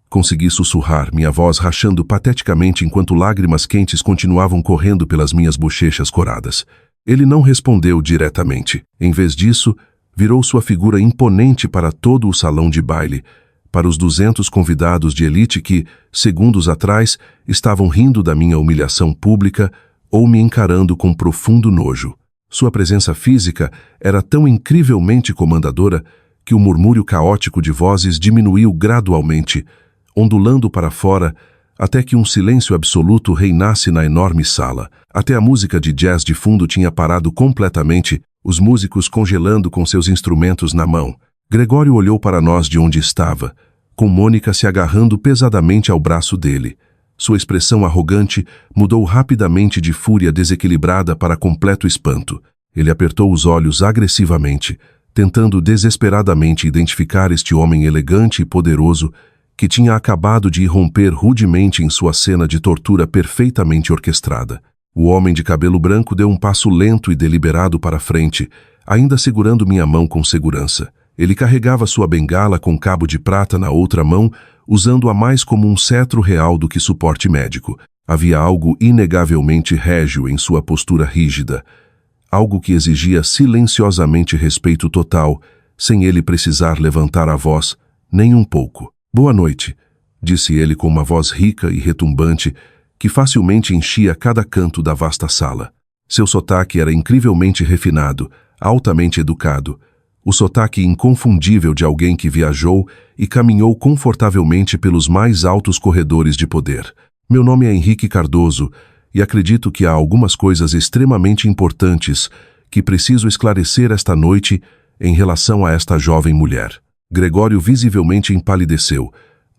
Consegui sussurrar, minha voz rachando pateticamente enquanto lágrimas quentes continuavam correndo pelas minhas bochechas coradas. Ele não respondeu diretamente. Em vez disso, virou sua figura imponente para todo o salão de baile, para os 200 convidados de elite que, segundos atrás, estavam rindo da minha humilhação pública ou me encarando com profundo nojo. Sua presença física era tão incrivelmente comandadora que o murmúrio caótico de vozes diminuiu gradualmente, ondulando para fora, até que um silêncio absoluto reinasse na enorme sala. Até a música de jazz de fundo tinha parado completamente, os músicos congelando com seus instrumentos na mão. Gregório olhou para nós de onde estava, com Mônica se agarrando pesadamente ao braço dele. Sua expressão arrogante mudou rapidamente de fúria desequilibrada para completo espanto. Ele apertou os olhos agressivamente, tentando desesperadamente identificar este homem elegante e poderoso que tinha acabado de irromper rudemente em sua cena de tortura perfeitamente orquestrada. O homem de cabelo branco deu um passo lento e deliberado para frente, ainda segurando minha mão com segurança. Ele carregava sua bengala com cabo de prata na outra mão, usando-a mais como um cetro real do que suporte médico. Havia algo inegavelmente régio em sua postura rígida, algo que exigia silenciosamente respeito total, sem ele precisar levantar a voz, nem um pouco. "Boa noite", disse ele com uma voz rica e retumbante, que facilmente enchia cada canto da vasta sala. Seu sotaque era incrivelmente refinado, altamente educado, o sotaque inconfundível de alguém que viajou e caminhou confortavelmente pelos mais altos corredores de poder. "Meu nome é Henrique Cardoso e acredito que há algumas coisas extremamente importantes que preciso esclarecer esta noite em relação a esta jovem mulher." Gregório visivelmente empalideceu,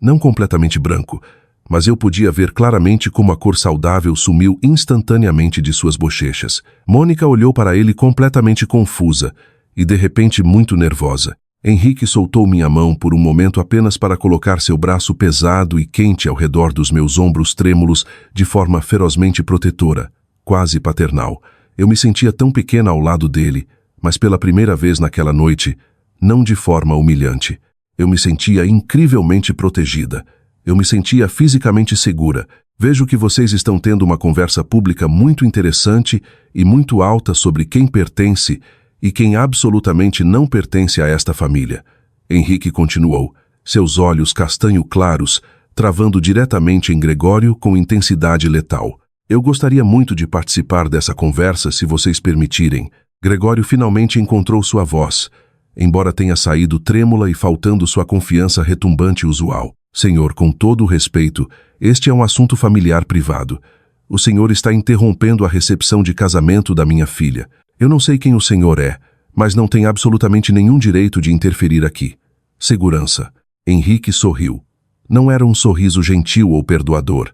não completamente branco, mas eu podia ver claramente como a cor saudável sumiu instantaneamente de suas bochechas. Mônica olhou para ele completamente confusa e, de repente, muito nervosa. Henrique soltou minha mão por um momento apenas para colocar seu braço pesado e quente ao redor dos meus ombros trêmulos de forma ferozmente protetora, quase paternal. Eu me sentia tão pequena ao lado dele, mas pela primeira vez naquela noite, não de forma humilhante. Eu me sentia incrivelmente protegida. Eu me sentia fisicamente segura. Vejo que vocês estão tendo uma conversa pública muito interessante e muito alta sobre quem pertence e quem absolutamente não pertence a esta família. Henrique continuou, seus olhos castanho claros, travando diretamente em Gregório com intensidade letal. Eu gostaria muito de participar dessa conversa se vocês permitirem. Gregório finalmente encontrou sua voz, embora tenha saído trêmula e faltando sua confiança retumbante usual. Senhor, com todo o respeito, este é um assunto familiar privado. O senhor está interrompendo a recepção de casamento da minha filha. Eu não sei quem o senhor é, mas não tem absolutamente nenhum direito de interferir aqui. Segurança. Henrique sorriu. Não era um sorriso gentil ou perdoador.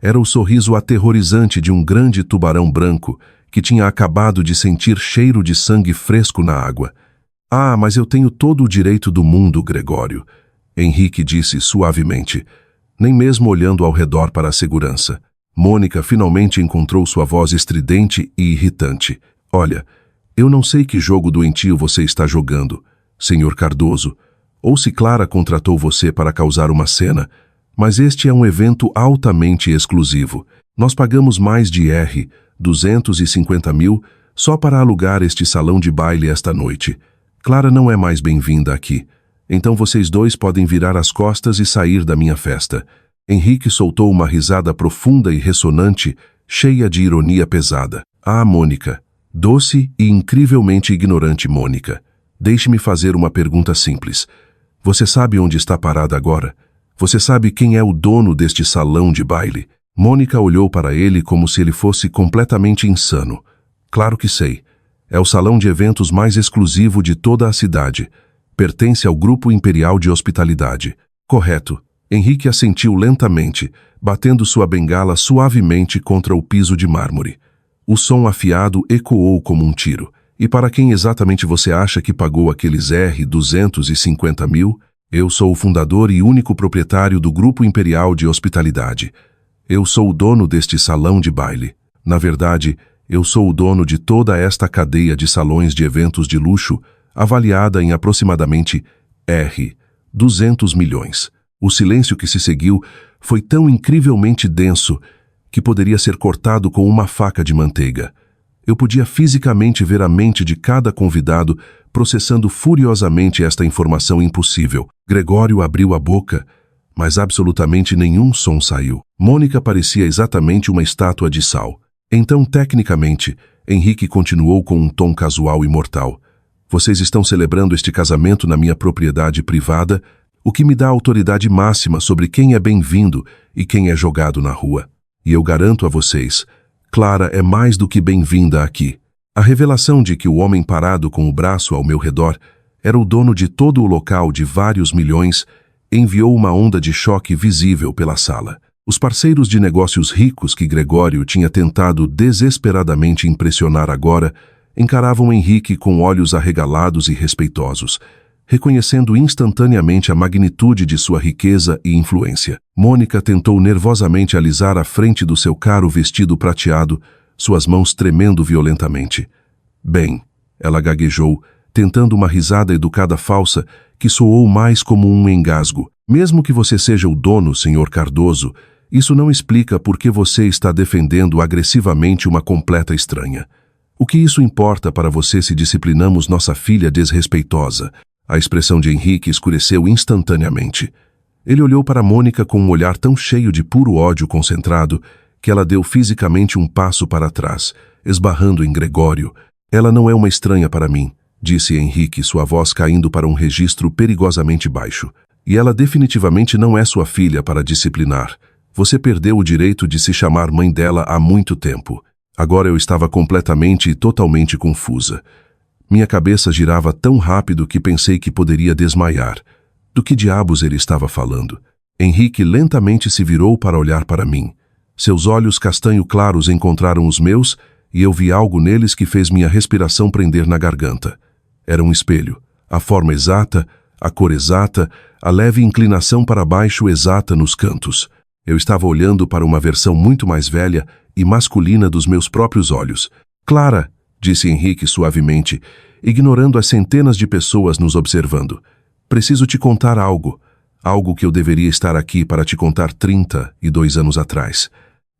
Era o sorriso aterrorizante de um grande tubarão branco que tinha acabado de sentir cheiro de sangue fresco na água. Ah, mas eu tenho todo o direito do mundo, Gregório. Henrique disse suavemente, nem mesmo olhando ao redor para a segurança. Mônica finalmente encontrou sua voz estridente e irritante. Olha, eu não sei que jogo doentio você está jogando, senhor Cardoso, ou se Clara contratou você para causar uma cena, mas este é um evento altamente exclusivo. Nós pagamos mais de R$ 250 mil só para alugar este salão de baile esta noite. Clara não é mais bem-vinda aqui. Então vocês dois podem virar as costas e sair da minha festa. Henrique soltou uma risada profunda e ressonante, cheia de ironia pesada. Ah, Mônica. Doce e incrivelmente ignorante Mônica. Deixe-me fazer uma pergunta simples. Você sabe onde está parada agora? Você sabe quem é o dono deste salão de baile? Mônica olhou para ele como se ele fosse completamente insano. Claro que sei. É o salão de eventos mais exclusivo de toda a cidade. Pertence ao Grupo Imperial de Hospitalidade. Correto. Henrique assentiu lentamente, batendo sua bengala suavemente contra o piso de mármore. O som afiado ecoou como um tiro. E para quem exatamente você acha que pagou aqueles R$ 250 mil? Eu sou o fundador e único proprietário do Grupo Imperial de Hospitalidade. Eu sou o dono deste salão de baile. Na verdade, eu sou o dono de toda esta cadeia de salões de eventos de luxo, avaliada em aproximadamente R$ 200 milhões. O silêncio que se seguiu foi tão incrivelmente denso que poderia ser cortado com uma faca de manteiga. Eu podia fisicamente ver a mente de cada convidado processando furiosamente esta informação impossível. Gregório abriu a boca, mas absolutamente nenhum som saiu. Mônica parecia exatamente uma estátua de sal. Então, tecnicamente, Henrique continuou com um tom casual e mortal. Vocês estão celebrando este casamento na minha propriedade privada, o que me dá autoridade máxima sobre quem é bem-vindo e quem é jogado na rua. E eu garanto a vocês, Clara é mais do que bem-vinda aqui. A revelação de que o homem parado com o braço ao meu redor era o dono de todo o local de vários milhões enviou uma onda de choque visível pela sala. Os parceiros de negócios ricos que Gregório tinha tentado desesperadamente impressionar agora encaravam Henrique com olhos arregalados e respeitosos, reconhecendo instantaneamente a magnitude de sua riqueza e influência. Mônica tentou nervosamente alisar a frente do seu caro vestido prateado, suas mãos tremendo violentamente. Bem, ela gaguejou, tentando uma risada educada falsa que soou mais como um engasgo. Mesmo que você seja o dono, senhor Cardoso, isso não explica por que você está defendendo agressivamente uma completa estranha. O que isso importa para você se disciplinamos nossa filha desrespeitosa? A expressão de Henrique escureceu instantaneamente. Ele olhou para Mônica com um olhar tão cheio de puro ódio concentrado que ela deu fisicamente um passo para trás, esbarrando em Gregório. Ela não é uma estranha para mim, disse Henrique, sua voz caindo para um registro perigosamente baixo. E ela definitivamente não é sua filha para disciplinar. Você perdeu o direito de se chamar mãe dela há muito tempo. Agora eu estava completamente e totalmente confusa. Minha cabeça girava tão rápido que pensei que poderia desmaiar. Do que diabos ele estava falando? Henrique lentamente se virou para olhar para mim. Seus olhos castanho claros encontraram os meus e eu vi algo neles que fez minha respiração prender na garganta. Era um espelho. A forma exata, a cor exata, a leve inclinação para baixo exata nos cantos. Eu estava olhando para uma versão muito mais velha e masculina dos meus próprios olhos. Clara, disse Henrique suavemente, ignorando as centenas de pessoas nos observando. Preciso te contar algo. Algo que eu deveria estar aqui para te contar 32 anos atrás.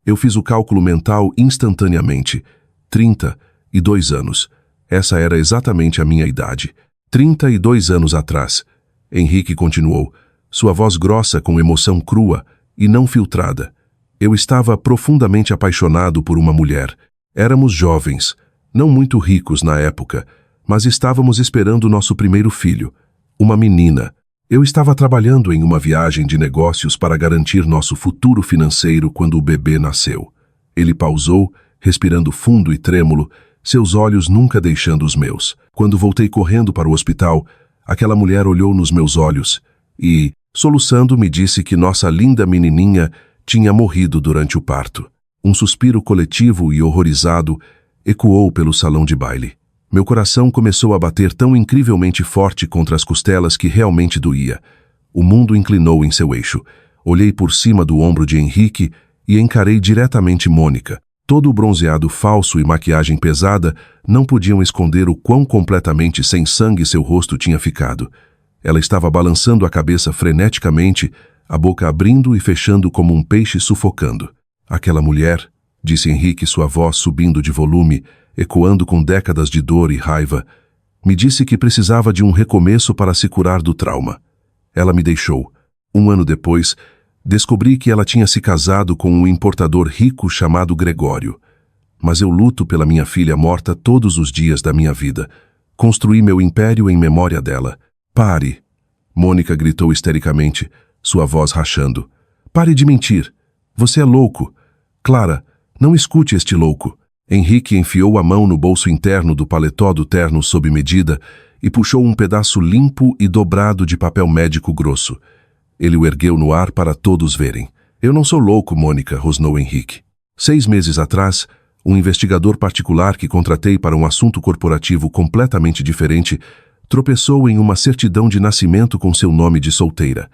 Eu fiz o cálculo mental instantaneamente. 32 anos. Essa era exatamente a minha idade. 32 anos atrás. Henrique continuou, sua voz grossa com emoção crua e não filtrada. Eu estava profundamente apaixonado por uma mulher. Éramos jovens, não muito ricos na época, mas estávamos esperando nosso primeiro filho, uma menina. Eu estava trabalhando em uma viagem de negócios para garantir nosso futuro financeiro quando o bebê nasceu. Ele pausou, respirando fundo e trêmulo, seus olhos nunca deixando os meus. Quando voltei correndo para o hospital, aquela mulher olhou nos meus olhos e, soluçando, me disse que nossa linda menininha tinha morrido durante o parto. Um suspiro coletivo e horrorizado ecoou pelo salão de baile. Meu coração começou a bater tão incrivelmente forte contra as costelas que realmente doía. O mundo inclinou em seu eixo. Olhei por cima do ombro de Henrique e encarei diretamente Mônica. Todo o bronzeado falso e maquiagem pesada não podiam esconder o quão completamente sem sangue seu rosto tinha ficado. Ela estava balançando a cabeça freneticamente, a boca abrindo e fechando como um peixe sufocando. Aquela mulher, disse Henrique, sua voz subindo de volume, ecoando com décadas de dor e raiva, me disse que precisava de um recomeço para se curar do trauma. Ela me deixou. 1 ano depois, descobri que ela tinha se casado com um importador rico chamado Gregório. Mas eu luto pela minha filha morta todos os dias da minha vida. Construí meu império em memória dela. Pare! Mônica gritou histericamente, sua voz rachando. Pare de mentir! Você é louco! Clara, não escute este louco! Henrique enfiou a mão no bolso interno do paletó do terno sob medida e puxou um pedaço limpo e dobrado de papel médico grosso. Ele o ergueu no ar para todos verem. Eu não sou louco, Mônica, rosnou Henrique. 6 meses atrás, um investigador particular que contratei para um assunto corporativo completamente diferente tropeçou em uma certidão de nascimento com seu nome de solteira.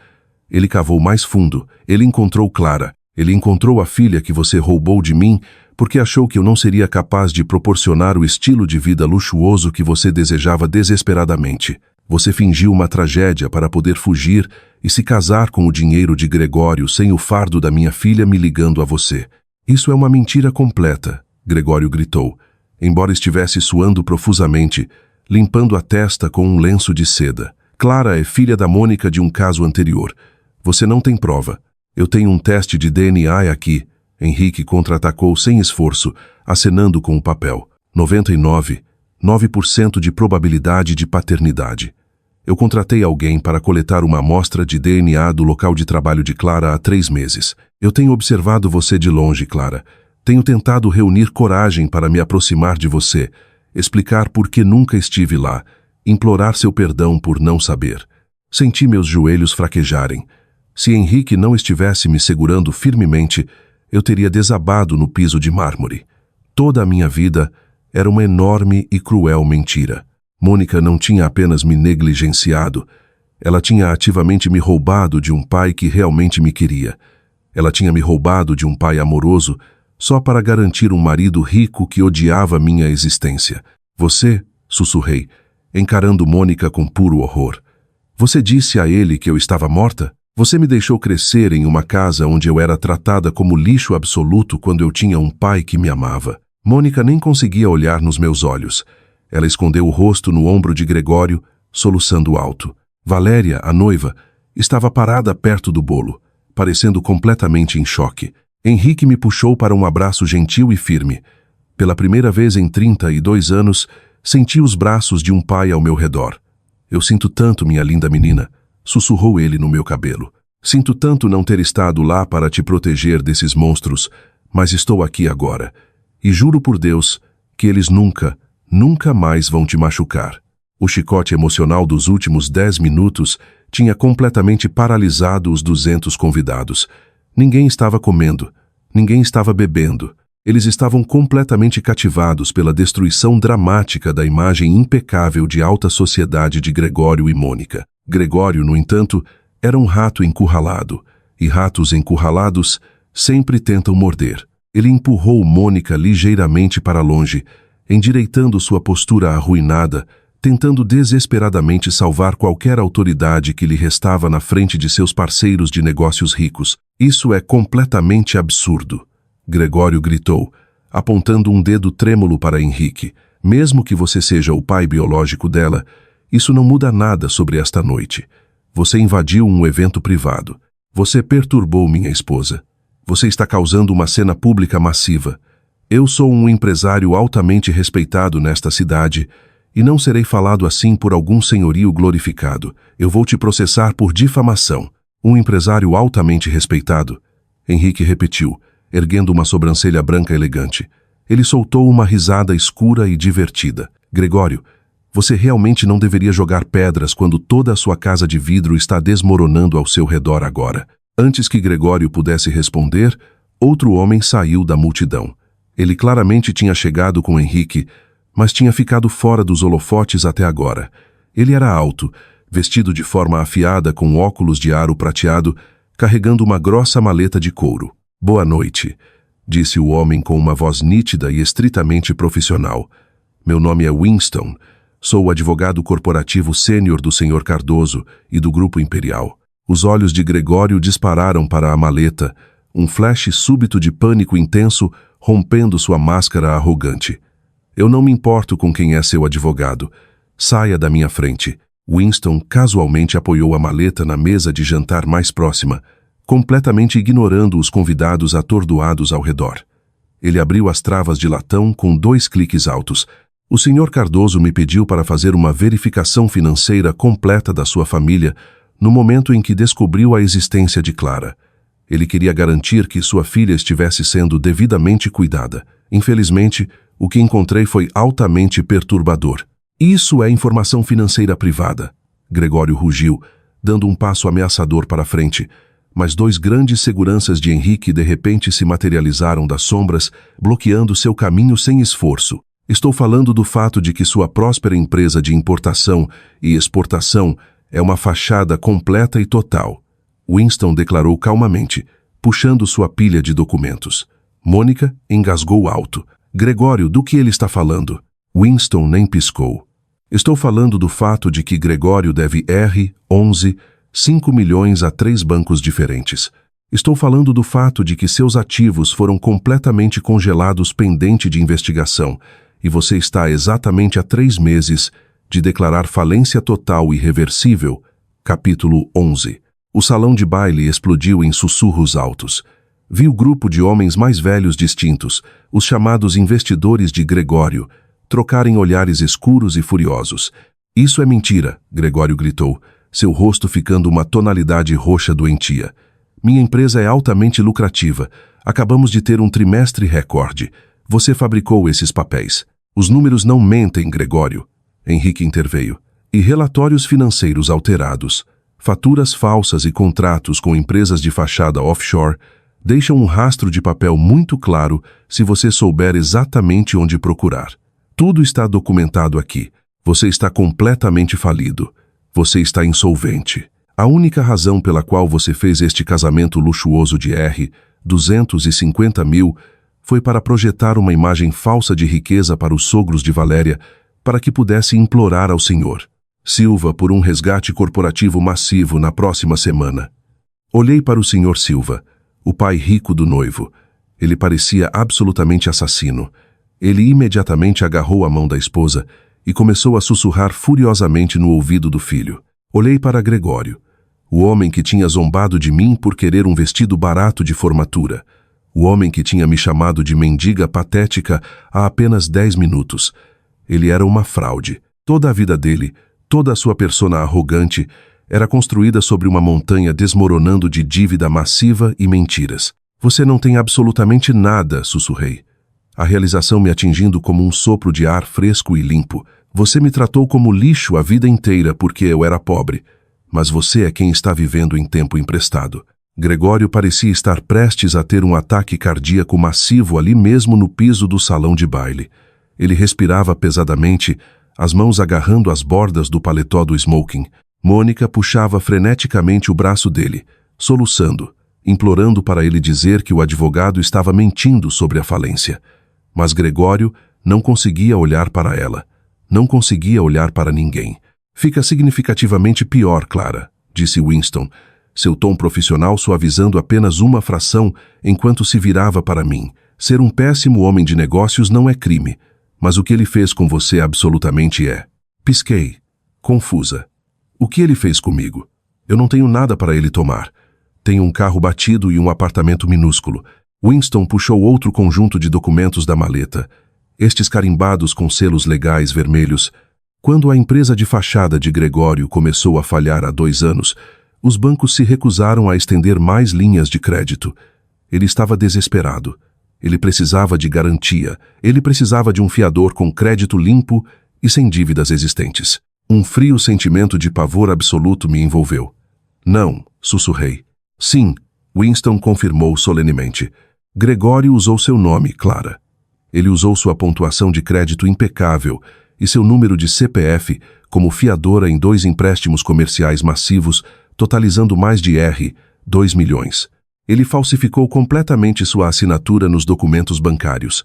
Ele cavou mais fundo. Ele encontrou Clara. Ele encontrou a filha que você roubou de mim porque achou que eu não seria capaz de proporcionar o estilo de vida luxuoso que você desejava desesperadamente. Você fingiu uma tragédia para poder fugir e se casar com o dinheiro de Gregório sem o fardo da minha filha me ligando a você. Isso é uma mentira completa, Gregório gritou, embora estivesse suando profusamente, limpando a testa com um lenço de seda. Clara é filha da Mônica de um caso anterior. Você não tem prova. Eu tenho um teste de DNA aqui. Henrique contra-atacou sem esforço, acenando com o papel. 99,9% de probabilidade de paternidade. Eu contratei alguém para coletar uma amostra de DNA do local de trabalho de Clara há 3 meses. Eu tenho observado você de longe, Clara. Tenho tentado reunir coragem para me aproximar de você, explicar por que nunca estive lá, implorar seu perdão por não saber. Senti meus joelhos fraquejarem. Se Henrique não estivesse me segurando firmemente, eu teria desabado no piso de mármore. Toda a minha vida era uma enorme e cruel mentira. Mônica não tinha apenas me negligenciado, ela tinha ativamente me roubado de um pai que realmente me queria. Ela tinha me roubado de um pai amoroso só para garantir um marido rico que odiava minha existência. Você, sussurrei, encarando Mônica com puro horror. Você disse a ele que eu estava morta? Você me deixou crescer em uma casa onde eu era tratada como lixo absoluto quando eu tinha um pai que me amava. Mônica nem conseguia olhar nos meus olhos. Ela escondeu o rosto no ombro de Gregório, soluçando alto. Valéria, a noiva, estava parada perto do bolo, parecendo completamente em choque. Henrique me puxou para um abraço gentil e firme. Pela primeira vez em 32 anos, senti os braços de um pai ao meu redor. Eu sinto tanto, minha linda menina, sussurrou ele no meu cabelo. Sinto tanto não ter estado lá para te proteger desses monstros, mas estou aqui agora. E juro por Deus que eles nunca mais vão te machucar. O chicote emocional dos últimos 10 minutos tinha completamente paralisado os 200 convidados. Ninguém estava comendo, ninguém estava bebendo. Eles estavam completamente cativados pela destruição dramática da imagem impecável de alta sociedade de Gregório e Mônica. Gregório, no entanto, era um rato encurralado, e ratos encurralados sempre tentam morder. Ele empurrou Mônica ligeiramente para longe, endireitando sua postura arruinada, tentando desesperadamente salvar qualquer autoridade que lhe restava na frente de seus parceiros de negócios ricos. Isso é completamente absurdo, Gregório gritou, apontando um dedo trêmulo para Henrique. Mesmo que você seja o pai biológico dela, isso não muda nada sobre esta noite. Você invadiu um evento privado. Você perturbou minha esposa. Você está causando uma cena pública massiva. Eu sou um empresário altamente respeitado nesta cidade e não serei falado assim por algum senhorio glorificado. Eu vou te processar por difamação. Um empresário altamente respeitado? Henrique repetiu, erguendo uma sobrancelha branca elegante. Ele soltou uma risada escura e divertida. Gregório, você realmente não deveria jogar pedras quando toda a sua casa de vidro está desmoronando ao seu redor agora. Antes que Gregório pudesse responder, outro homem saiu da multidão. Ele claramente tinha chegado com Henrique, mas tinha ficado fora dos holofotes até agora. Ele era alto, vestido de forma afiada com óculos de aro prateado, carregando uma grossa maleta de couro. Boa noite, disse o homem com uma voz nítida e estritamente profissional. Meu nome é Winston. Sou o advogado corporativo sênior do Sr. Cardoso e do Grupo Imperial. Os olhos de Gregório dispararam para a maleta, um flash súbito de pânico intenso rompendo sua máscara arrogante. Eu não me importo com quem é seu advogado. Saia da minha frente. Winston casualmente apoiou a maleta na mesa de jantar mais próxima, completamente ignorando os convidados atordoados ao redor. Ele abriu as travas de latão com 2 cliques altos. O Sr. Cardoso me pediu para fazer uma verificação financeira completa da sua família no momento em que descobriu a existência de Clara. Ele queria garantir que sua filha estivesse sendo devidamente cuidada. Infelizmente, o que encontrei foi altamente perturbador. Isso é informação financeira privada, Gregório rugiu, dando um passo ameaçador para a frente. Mas 2 grandes seguranças de Henrique de repente se materializaram das sombras, bloqueando seu caminho sem esforço. Estou falando do fato de que sua próspera empresa de importação e exportação é uma fachada completa e total. Winston declarou calmamente, puxando sua pilha de documentos. Mônica engasgou alto. Gregório, do que ele está falando? Winston nem piscou. Estou falando do fato de que Gregório deve R11 5 milhões a 3 bancos diferentes. Estou falando do fato de que seus ativos foram completamente congelados pendente de investigação e você está exatamente há 3 meses de declarar falência total e irreversível. Capítulo 11. O salão de baile explodiu em sussurros altos. Vi o grupo de homens mais velhos distintos, os chamados investidores de Gregório, trocarem olhares escuros e furiosos. Isso é mentira, Gregório gritou, seu rosto ficando uma tonalidade roxa doentia. Minha empresa é altamente lucrativa. Acabamos de ter um trimestre recorde. Você fabricou esses papéis. Os números não mentem, Gregório. Henrique interveio. E relatórios financeiros alterados, faturas falsas e contratos com empresas de fachada offshore deixam um rastro de papel muito claro se você souber exatamente onde procurar. Tudo está documentado aqui. Você está completamente falido. Você está insolvente. A única razão pela qual você fez este casamento luxuoso de R$250 mil foi para projetar uma imagem falsa de riqueza para os sogros de Valéria, para que pudesse implorar ao senhor Silva por um resgate corporativo massivo na próxima semana. Olhei para o senhor Silva, o pai rico do noivo. Ele parecia absolutamente assassino. Ele imediatamente agarrou a mão da esposa e começou a sussurrar furiosamente no ouvido do filho. Olhei para Gregório, o homem que tinha zombado de mim por querer um vestido barato de formatura, o homem que tinha me chamado de mendiga patética há apenas 10 minutos. Ele era uma fraude. Toda a vida dele, toda a sua persona arrogante, era construída sobre uma montanha desmoronando de dívida massiva e mentiras. Você não tem absolutamente nada, sussurrei. A realização me atingindo como um sopro de ar fresco e limpo. Você me tratou como lixo a vida inteira porque eu era pobre. mas você é quem está vivendo em tempo emprestado. Gregório parecia estar prestes a ter um ataque cardíaco massivo ali mesmo no piso do salão de baile. Ele respirava pesadamente, as mãos agarrando as bordas do paletó do smoking. Mônica puxava freneticamente o braço dele, soluçando, implorando para ele dizer que o advogado estava mentindo sobre a falência. Mas Gregório não conseguia olhar para ela. Não conseguia olhar para ninguém. Fica significativamente pior, Clara, disse Winston, seu tom profissional suavizando apenas uma fração enquanto se virava para mim. Ser um péssimo homem de negócios não é crime, mas o que ele fez com você absolutamente é. Pisquei, confusa. O que ele fez comigo? Eu não tenho nada para ele tomar. Tenho um carro batido e um apartamento minúsculo. Winston puxou outro conjunto de documentos da maleta. Estes carimbados com selos legais vermelhos. Quando a empresa de fachada de Gregório começou a falhar há 2 anos, os bancos se recusaram a estender mais linhas de crédito. Ele estava desesperado. Ele precisava de garantia. Ele precisava de um fiador com crédito limpo e sem dívidas existentes. Um frio sentimento de pavor absoluto me envolveu. Não, sussurrei. Sim, Winston confirmou solenemente. Gregório usou seu nome, Clara. Ele usou sua pontuação de crédito impecável e seu número de CPF como fiadora em 2 empréstimos comerciais massivos, totalizando mais de 2 milhões. Ele falsificou completamente sua assinatura nos documentos bancários.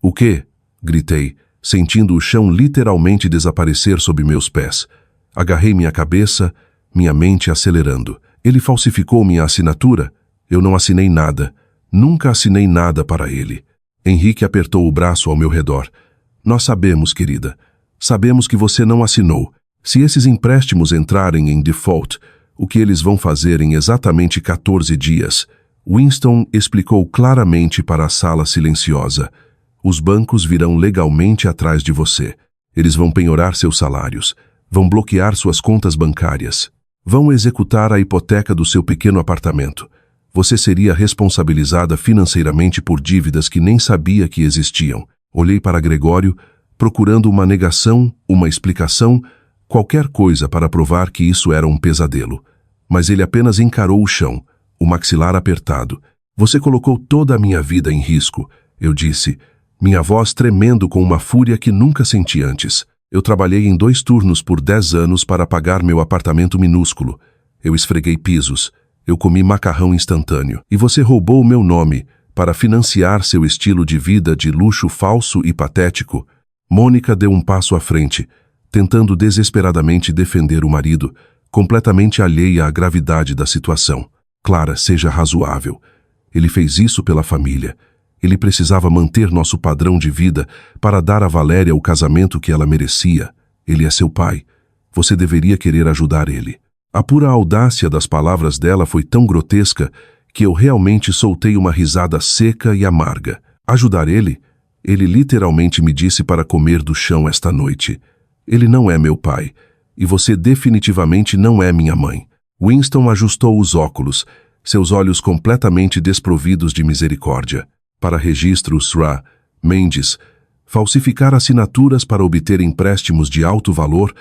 O quê? Gritei, sentindo o chão literalmente desaparecer sob meus pés. Agarrei minha cabeça, minha mente acelerando. Ele falsificou minha assinatura? Eu não assinei nada. Nunca assinei nada para ele. Henrique apertou o braço ao meu redor. Nós sabemos, querida. Sabemos que você não assinou. Se esses empréstimos entrarem em default, o que eles vão fazer em exatamente 14 dias? Winston explicou claramente para a sala silenciosa. Os bancos virão legalmente atrás de você. Eles vão penhorar seus salários. Vão bloquear suas contas bancárias. Vão executar a hipoteca do seu pequeno apartamento. Você seria responsabilizada financeiramente por dívidas que nem sabia que existiam. Olhei para Gregório, procurando uma negação, uma explicação, qualquer coisa para provar que isso era um pesadelo. Mas ele apenas encarou o chão, o maxilar apertado. Você colocou toda a minha vida em risco, eu disse, minha voz tremendo com uma fúria que nunca senti antes. Eu trabalhei em 2 turnos por 10 anos para pagar meu apartamento minúsculo. Eu esfreguei pisos. Eu comi macarrão instantâneo. E você roubou o meu nome para financiar seu estilo de vida de luxo falso e patético. Mônica deu um passo à frente, tentando desesperadamente defender o marido, completamente alheia à gravidade da situação. Clara, seja razoável. Ele fez isso pela família. Ele precisava manter nosso padrão de vida para dar a Valéria o casamento que ela merecia. Ele é seu pai. Você deveria querer ajudar ele. A pura audácia das palavras dela foi tão grotesca que eu realmente soltei uma risada seca e amarga. Ajudar ele? Ele literalmente me disse para comer do chão esta noite. Ele não é meu pai. E você definitivamente não é minha mãe. Winston ajustou os óculos, seus olhos completamente desprovidos de misericórdia. Para registro SRA, Mendes, falsificar assinaturas para obter empréstimos de alto valor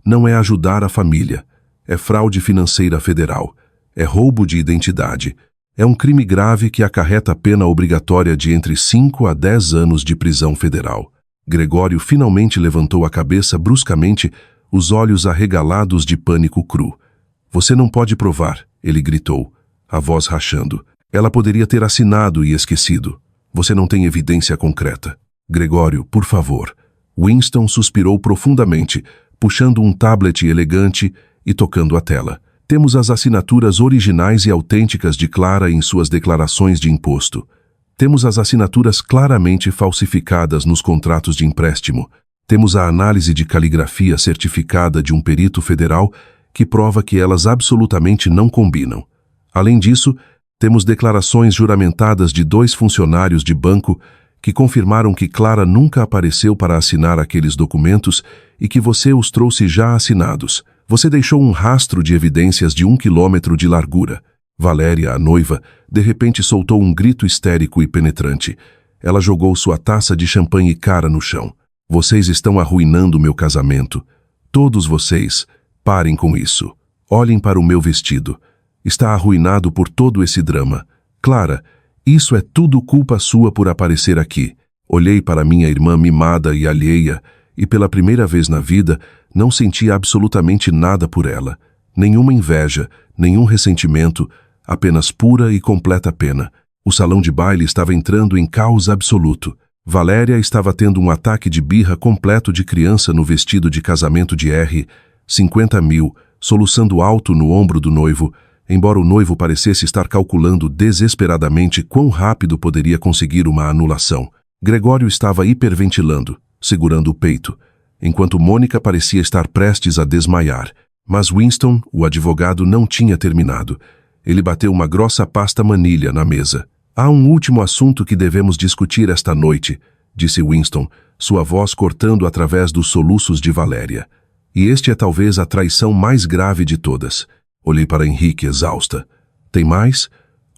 não é ajudar a família. É fraude financeira federal. É roubo de identidade. É um crime grave que acarreta pena obrigatória de entre 5 a 10 anos de prisão federal. Gregório finalmente levantou a cabeça bruscamente, os olhos arregalados de pânico cru. Você não pode provar, ele gritou, a voz rachando. Ela poderia ter assinado e esquecido. Você não tem evidência concreta. Gregório, por favor. Winston suspirou profundamente, puxando um tablet elegante e tocando a tela. Temos as assinaturas originais e autênticas de Clara em suas declarações de imposto. Temos as assinaturas claramente falsificadas nos contratos de empréstimo. Temos a análise de caligrafia certificada de um perito federal que prova que elas absolutamente não combinam. Além disso, temos declarações juramentadas de 2 funcionários de banco que confirmaram que Clara nunca apareceu para assinar aqueles documentos e que você os trouxe já assinados. Você deixou um rastro de evidências de 1 quilômetro de largura. Valéria, a noiva, de repente soltou um grito histérico e penetrante. Ela jogou sua taça de champanhe cara no chão. Vocês estão arruinando meu casamento. Todos vocês, parem com isso. Olhem para o meu vestido. Está arruinado por todo esse drama. Clara, isso é tudo culpa sua por aparecer aqui. Olhei para minha irmã mimada e alheia, e pela primeira vez na vida, não senti absolutamente nada por ela. Nenhuma inveja, nenhum ressentimento, apenas pura e completa pena. O salão de baile estava entrando em caos absoluto. Valéria estava tendo um ataque de birra completo de criança no vestido de casamento de R. 50 mil, soluçando alto no ombro do noivo, embora o noivo parecesse estar calculando desesperadamente quão rápido poderia conseguir uma anulação. Gregório estava hiperventilando, segurando o peito, enquanto Mônica parecia estar prestes a desmaiar. Mas Winston, o advogado, não tinha terminado. Ele bateu uma grossa pasta manilha na mesa. Há um último assunto que devemos discutir esta noite, disse Winston, sua voz cortando através dos soluços de Valéria. E este é talvez a traição mais grave de todas. Olhei para Henrique exausta. Tem mais?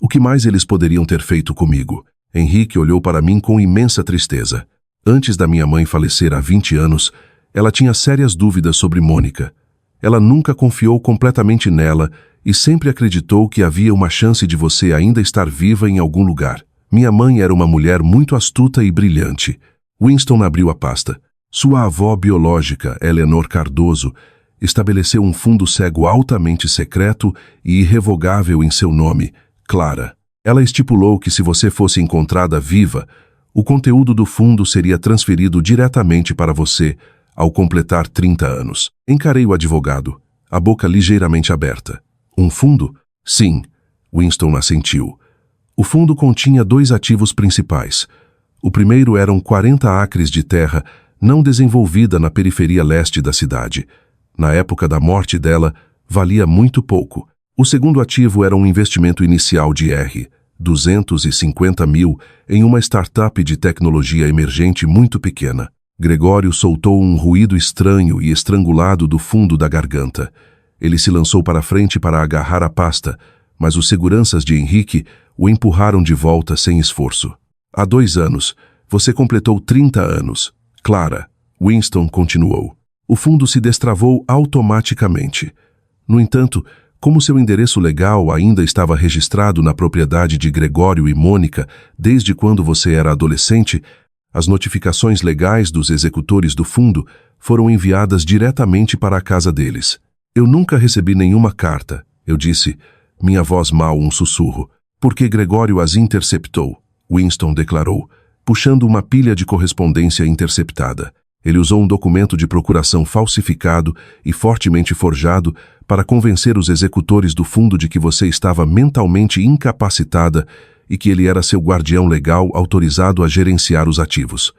O que mais eles poderiam ter feito comigo? Henrique olhou para mim com imensa tristeza. Antes da minha mãe falecer há 20 anos, ela tinha sérias dúvidas sobre Mônica. Ela nunca confiou completamente nela e sempre acreditou que havia uma chance de você ainda estar viva em algum lugar. Minha mãe era uma mulher muito astuta e brilhante. Winston abriu a pasta. Sua avó biológica, Eleanor Cardoso, estabeleceu um fundo cego altamente secreto e irrevogável em seu nome, Clara. Ela estipulou que se você fosse encontrada viva, o conteúdo do fundo seria transferido diretamente para você ao completar 30 anos. Encarei o advogado, a boca ligeiramente aberta. Um fundo? Sim, Winston assentiu. O fundo continha 2 ativos principais. O primeiro eram 40 acres de terra não desenvolvida na periferia leste da cidade. Na época da morte dela, valia muito pouco. O segundo ativo era um investimento inicial de R. 250 mil em uma startup de tecnologia emergente muito pequena. Gregório soltou um ruído estranho e estrangulado do fundo da garganta. Ele se lançou para frente para agarrar a pasta, mas os seguranças de Henrique o empurraram de volta sem esforço. Há 2 anos, você completou 30 anos. Clara, Winston continuou. O fundo se destravou automaticamente. No entanto, como seu endereço legal ainda estava registrado na propriedade de Gregório e Mônica desde quando você era adolescente, as notificações legais dos executores do fundo foram enviadas diretamente para a casa deles. Eu nunca recebi nenhuma carta, eu disse, minha voz mal um sussurro, porque Gregório as interceptou, Winston declarou, puxando uma pilha de correspondência interceptada. Ele usou um documento de procuração falsificado e fortemente forjado para convencer os executores do fundo de que você estava mentalmente incapacitada e que ele era seu guardião legal autorizado a gerenciar os ativos.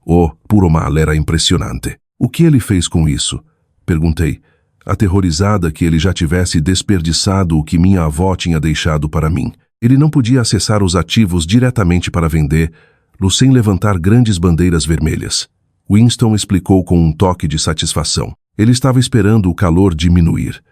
Oh, puro mal, era impressionante. O que ele fez com isso? Perguntei, aterrorizada que ele já tivesse desperdiçado o que minha avó tinha deixado para mim. Ele não podia acessar os ativos diretamente para vender-lo sem levantar grandes bandeiras vermelhas. Winston explicou com um toque de satisfação. Ele estava esperando o calor diminuir.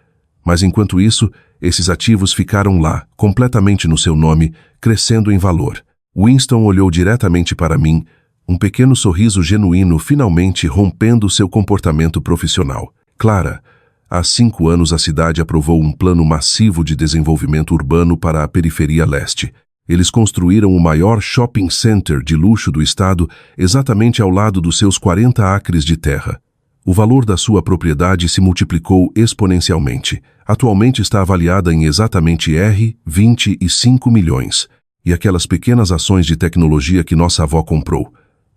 Mas enquanto isso, esses ativos ficaram lá, completamente no seu nome, crescendo em valor. Winston olhou diretamente para mim, um pequeno sorriso genuíno finalmente rompendo seu comportamento profissional. Clara, há 5 anos a cidade aprovou um plano massivo de desenvolvimento urbano para a periferia leste. Eles construíram o maior shopping center de luxo do estado exatamente ao lado dos seus 40 acres de terra. O valor da sua propriedade se multiplicou exponencialmente. Atualmente está avaliada em exatamente R$ 25 milhões. E aquelas pequenas ações de tecnologia que nossa avó comprou.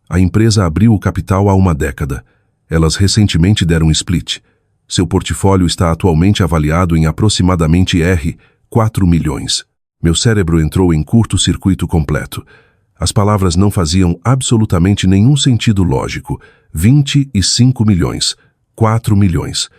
A empresa abriu o capital há uma década. Elas recentemente deram split. Seu portfólio está atualmente avaliado em aproximadamente R$ 4 milhões. Meu cérebro entrou em curto-circuito completo. As palavras não faziam absolutamente nenhum sentido lógico. 25 milhões. 4 milhões.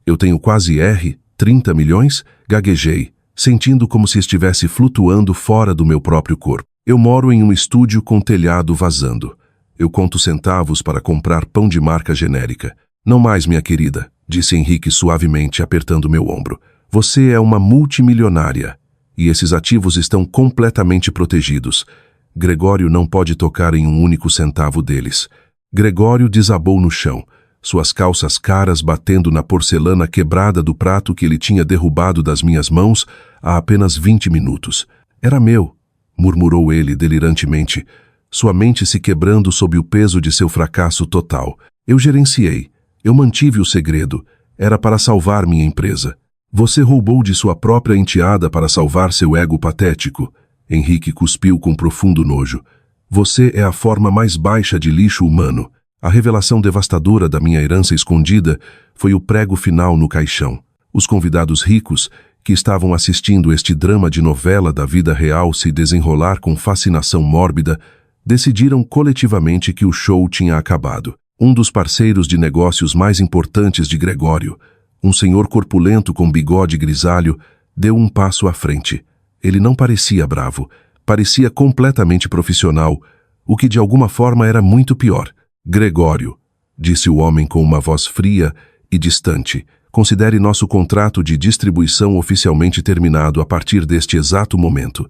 Eu tenho quase R. 30 milhões? Gaguejei, sentindo como se estivesse flutuando fora do meu próprio corpo. Eu moro em um estúdio com telhado vazando. Eu conto centavos para comprar pão de marca genérica. Não mais, minha querida, disse Henrique suavemente, apertando meu ombro. Você é uma multimilionária. E esses ativos estão completamente protegidos. Gregório não pode tocar em um único centavo deles. Gregório desabou no chão. suas calças caras batendo na porcelana quebrada do prato que ele tinha derrubado das minhas mãos há apenas 20 minutos. Era meu, murmurou ele delirantemente, sua mente se quebrando sob o peso de seu fracasso total. Eu gerenciei. Eu mantive o segredo. Era para salvar minha empresa. Você roubou de sua própria enteada para salvar seu ego patético. Henrique cuspiu com profundo nojo. Você é a forma mais baixa de lixo humano. A revelação devastadora da minha herança escondida foi o prego final no caixão. Os convidados ricos, que estavam assistindo este drama de novela da vida real se desenrolar com fascinação mórbida, decidiram coletivamente que o show tinha acabado. Um dos parceiros de negócios mais importantes de Gregório, um senhor corpulento com bigode grisalho, deu um passo à frente. Ele não parecia bravo, parecia completamente profissional, o que de alguma forma era muito pior. Gregório, disse o homem com uma voz fria e distante, considere nosso contrato de distribuição oficialmente terminado a partir deste exato momento.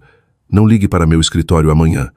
Não ligue para meu escritório amanhã.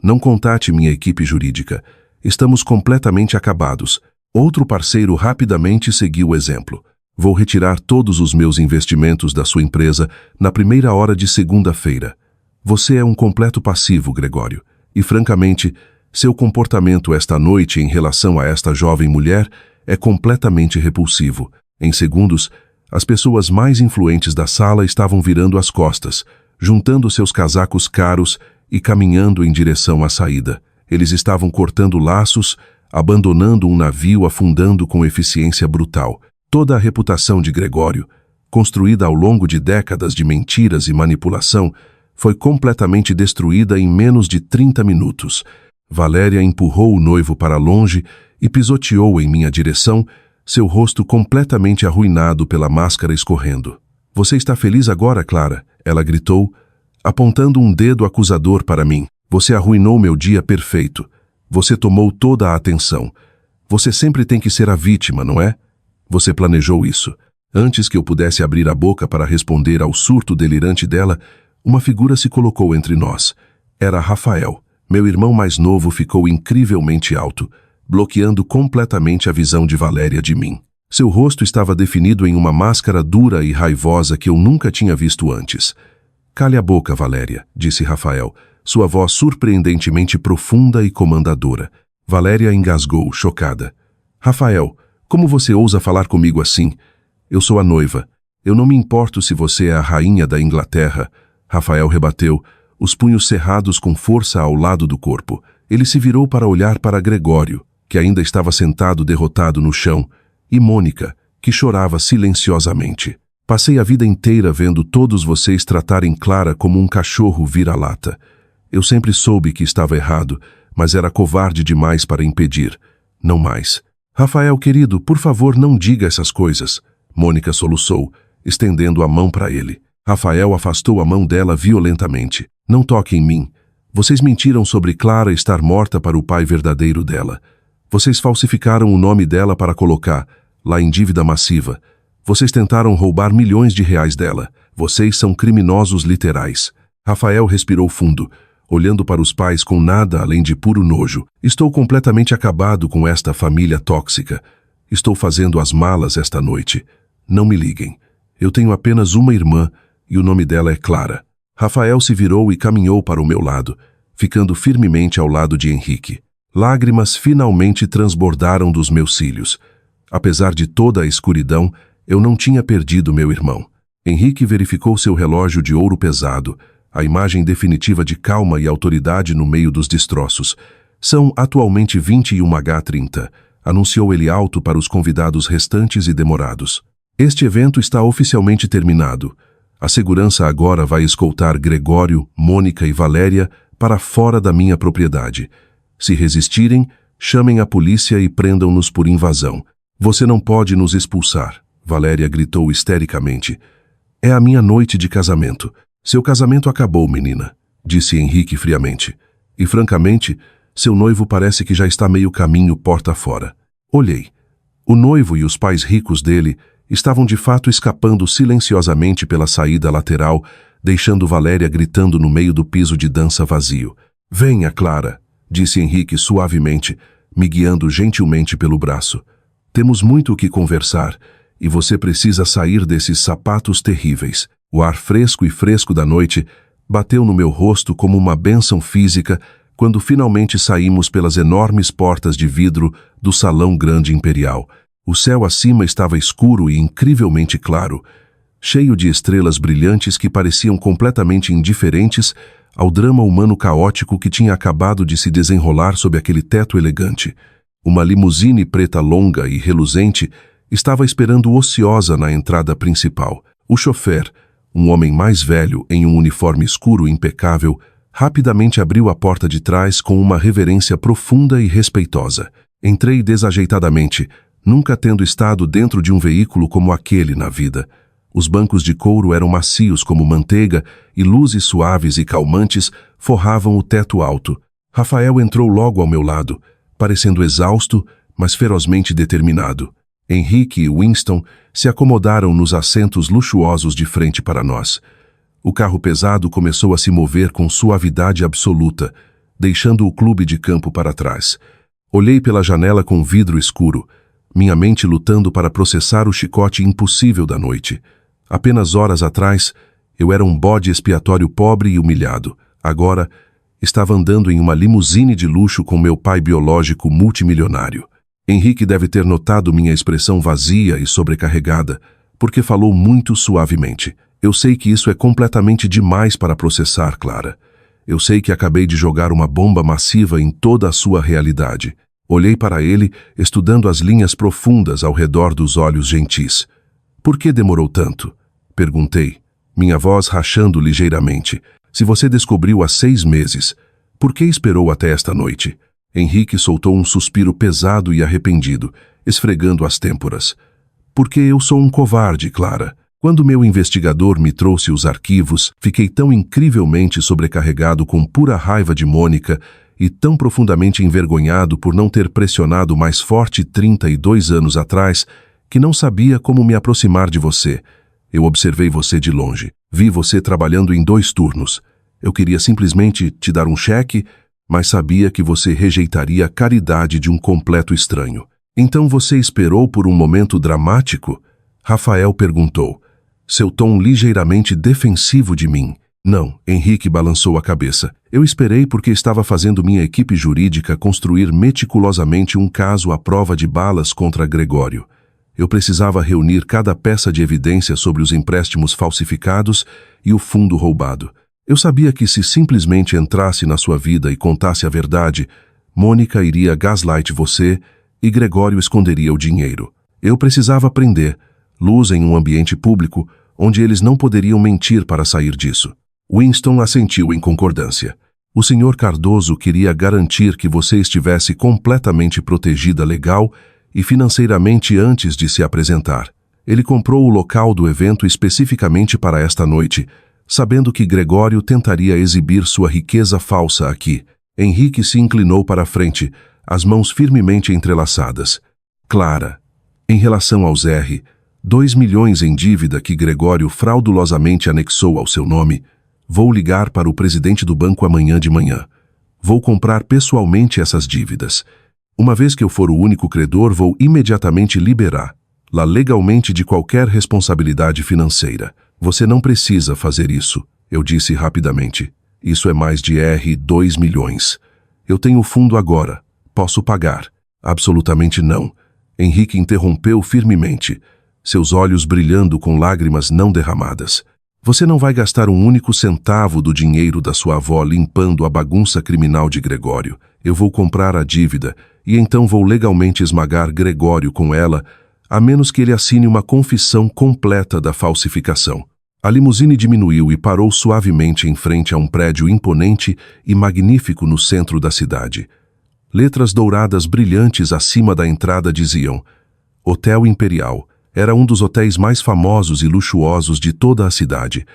Não contate minha equipe jurídica. Estamos completamente acabados. Outro parceiro rapidamente seguiu o exemplo. Vou retirar todos os meus investimentos da sua empresa na primeira hora de segunda-feira. Você é um completo passivo, Gregório. E, francamente, seu comportamento esta noite em relação a esta jovem mulher é completamente repulsivo. Em segundos, as pessoas mais influentes da sala estavam virando as costas, juntando seus casacos caros e caminhando em direção à saída. Eles estavam cortando laços, abandonando um navio afundando com eficiência brutal. Toda a reputação de Gregório, construída ao longo de décadas de mentiras e manipulação, foi completamente destruída em menos de 30 minutos. Valéria empurrou o noivo para longe e pisoteou em minha direção, seu rosto completamente arruinado pela máscara escorrendo. Você está feliz agora, Clara? Ela gritou, apontando um dedo acusador para mim. Você arruinou meu dia perfeito. Você tomou toda a atenção. Você sempre tem que ser a vítima, não é? Você planejou isso. Antes que eu pudesse abrir a boca para responder ao surto delirante dela, uma figura se colocou entre nós. Era Rafael. Meu irmão mais novo ficou incrivelmente alto, bloqueando completamente a visão de Valéria de mim. Seu rosto estava definido em uma máscara dura e raivosa que eu nunca tinha visto antes. Cale a boca, Valéria, disse Rafael, sua voz surpreendentemente profunda e comandadora. Valéria engasgou, chocada. Rafael, como você ousa falar comigo assim? Eu sou a noiva. Eu não me importo se você é a rainha da Inglaterra. Rafael rebateu, os punhos cerrados com força ao lado do corpo. Ele se virou para olhar para Gregório, que ainda estava sentado derrotado no chão, e Mônica, que chorava silenciosamente. Passei a vida inteira vendo todos vocês tratarem Clara como um cachorro vira-lata. Eu sempre soube que estava errado, mas era covarde demais para impedir. Não mais. Rafael, querido, por favor, não diga essas coisas. Mônica soluçou, estendendo a mão para ele. Rafael afastou a mão dela violentamente. Não toque em mim. Vocês mentiram sobre Clara estar morta para o pai verdadeiro dela. Vocês falsificaram o nome dela para colocar, lá em dívida massiva. Vocês tentaram roubar milhões de reais dela. Vocês são criminosos literais. Rafael respirou fundo, olhando para os pais com nada além de puro nojo. Estou completamente acabado com esta família tóxica. Estou fazendo as malas esta noite. Não me liguem. Eu tenho apenas uma irmã e o nome dela é Clara. Rafael se virou e caminhou para o meu lado, ficando firmemente ao lado de Henrique. Lágrimas finalmente transbordaram dos meus cílios. Apesar de toda a escuridão, eu não tinha perdido meu irmão. Henrique verificou seu relógio de ouro pesado, a imagem definitiva de calma e autoridade no meio dos destroços. São atualmente 21h30, anunciou ele alto para os convidados restantes e demorados. Este evento está oficialmente terminado. A segurança agora vai escoltar Gregório, Mônica e Valéria para fora da minha propriedade. Se resistirem, chamem a polícia e prendam-nos por invasão. Você não pode nos expulsar, Valéria gritou histericamente. É a minha noite de casamento. Seu casamento acabou, menina, disse Henrique friamente. E, francamente, seu noivo parece que já está meio caminho porta fora. Olhei. O noivo e os pais ricos dele estavam de fato escapando silenciosamente pela saída lateral, deixando Valéria gritando no meio do piso de dança vazio. Venha, Clara, disse Henrique suavemente, me guiando gentilmente pelo braço. Temos muito o que conversar, e você precisa sair desses sapatos terríveis. O ar fresco e fresco da noite bateu no meu rosto como uma bênção física quando finalmente saímos pelas enormes portas de vidro do Salão Grande Imperial. O céu acima estava escuro e incrivelmente claro, cheio de estrelas brilhantes que pareciam completamente indiferentes ao drama humano caótico que tinha acabado de se desenrolar sob aquele teto elegante. Uma limusine preta longa e reluzente estava esperando ociosa na entrada principal. O chofer, um homem mais velho em um uniforme escuro impecável, rapidamente abriu a porta de trás com uma reverência profunda e respeitosa. Entrei desajeitadamente, nunca tendo estado dentro de um veículo como aquele na vida. Os bancos de couro eram macios como manteiga e luzes suaves e calmantes forravam o teto alto. Rafael entrou logo ao meu lado, parecendo exausto, mas ferozmente determinado. Henrique e Winston se acomodaram nos assentos luxuosos de frente para nós. O carro pesado começou a se mover com suavidade absoluta, deixando o clube de campo para trás. Olhei pela janela com vidro escuro, minha mente lutando para processar o chicote impossível da noite. Apenas horas atrás, eu era um bode expiatório pobre e humilhado. Agora, estava andando em uma limusine de luxo com meu pai biológico multimilionário. Henrique deve ter notado minha expressão vazia e sobrecarregada, porque falou muito suavemente. Eu sei que isso é completamente demais para processar, Clara. Eu sei que acabei de jogar uma bomba massiva em toda a sua realidade. Olhei para ele, estudando as linhas profundas ao redor dos olhos gentis. Por que demorou tanto? Perguntei, minha voz rachando ligeiramente. Se você descobriu há 6 meses, por que esperou até esta noite? Henrique soltou um suspiro pesado e arrependido, esfregando as têmporas. Porque eu sou um covarde, Clara. Quando meu investigador me trouxe os arquivos, fiquei tão incrivelmente sobrecarregado com pura raiva de Mônica e tão profundamente envergonhado por não ter pressionado mais forte 32 anos atrás, que não sabia como me aproximar de você. Eu observei você de longe. Vi você trabalhando em 2 turnos. Eu queria simplesmente te dar um cheque, mas sabia que você rejeitaria a caridade de um completo estranho. Então você esperou por um momento dramático? Rafael perguntou, seu tom ligeiramente defensivo de mim. Não, Henrique balançou a cabeça. Eu esperei porque estava fazendo minha equipe jurídica construir meticulosamente um caso à prova de balas contra Gregório. Eu precisava reunir cada peça de evidência sobre os empréstimos falsificados e o fundo roubado. Eu sabia que se simplesmente entrasse na sua vida e contasse a verdade, Mônica iria gaslight você e Gregório esconderia o dinheiro. Eu precisava prender Luz em um ambiente público onde eles não poderiam mentir para sair disso. Winston assentiu em concordância. O Sr. Cardoso queria garantir que você estivesse completamente protegida legal e financeiramente antes de se apresentar. Ele comprou o local do evento especificamente para esta noite, sabendo que Gregório tentaria exibir sua riqueza falsa aqui. Henrique se inclinou para a frente, as mãos firmemente entrelaçadas. Clara, em relação aos R, 2 milhões em dívida que Gregório fraudulosamente anexou ao seu nome, vou ligar para o presidente do banco amanhã de manhã. Vou comprar pessoalmente essas dívidas. Uma vez que eu for o único credor, vou imediatamente liberá-la legalmente de qualquer responsabilidade financeira. Você não precisa fazer isso, eu disse rapidamente. Isso é mais de 2 milhões. Eu tenho o fundo agora. Posso pagar? Absolutamente não. Henrique interrompeu firmemente, seus olhos brilhando com lágrimas não derramadas. Você não vai gastar um único centavo do dinheiro da sua avó limpando a bagunça criminal de Gregório. Eu vou comprar a dívida e então vou legalmente esmagar Gregório com ela, a menos que ele assine uma confissão completa da falsificação. A limusine diminuiu e parou suavemente em frente a um prédio imponente e magnífico no centro da cidade. Letras douradas brilhantes acima da entrada diziam: Hotel Imperial. Era um dos hotéis mais famosos e luxuosos de toda a cidade.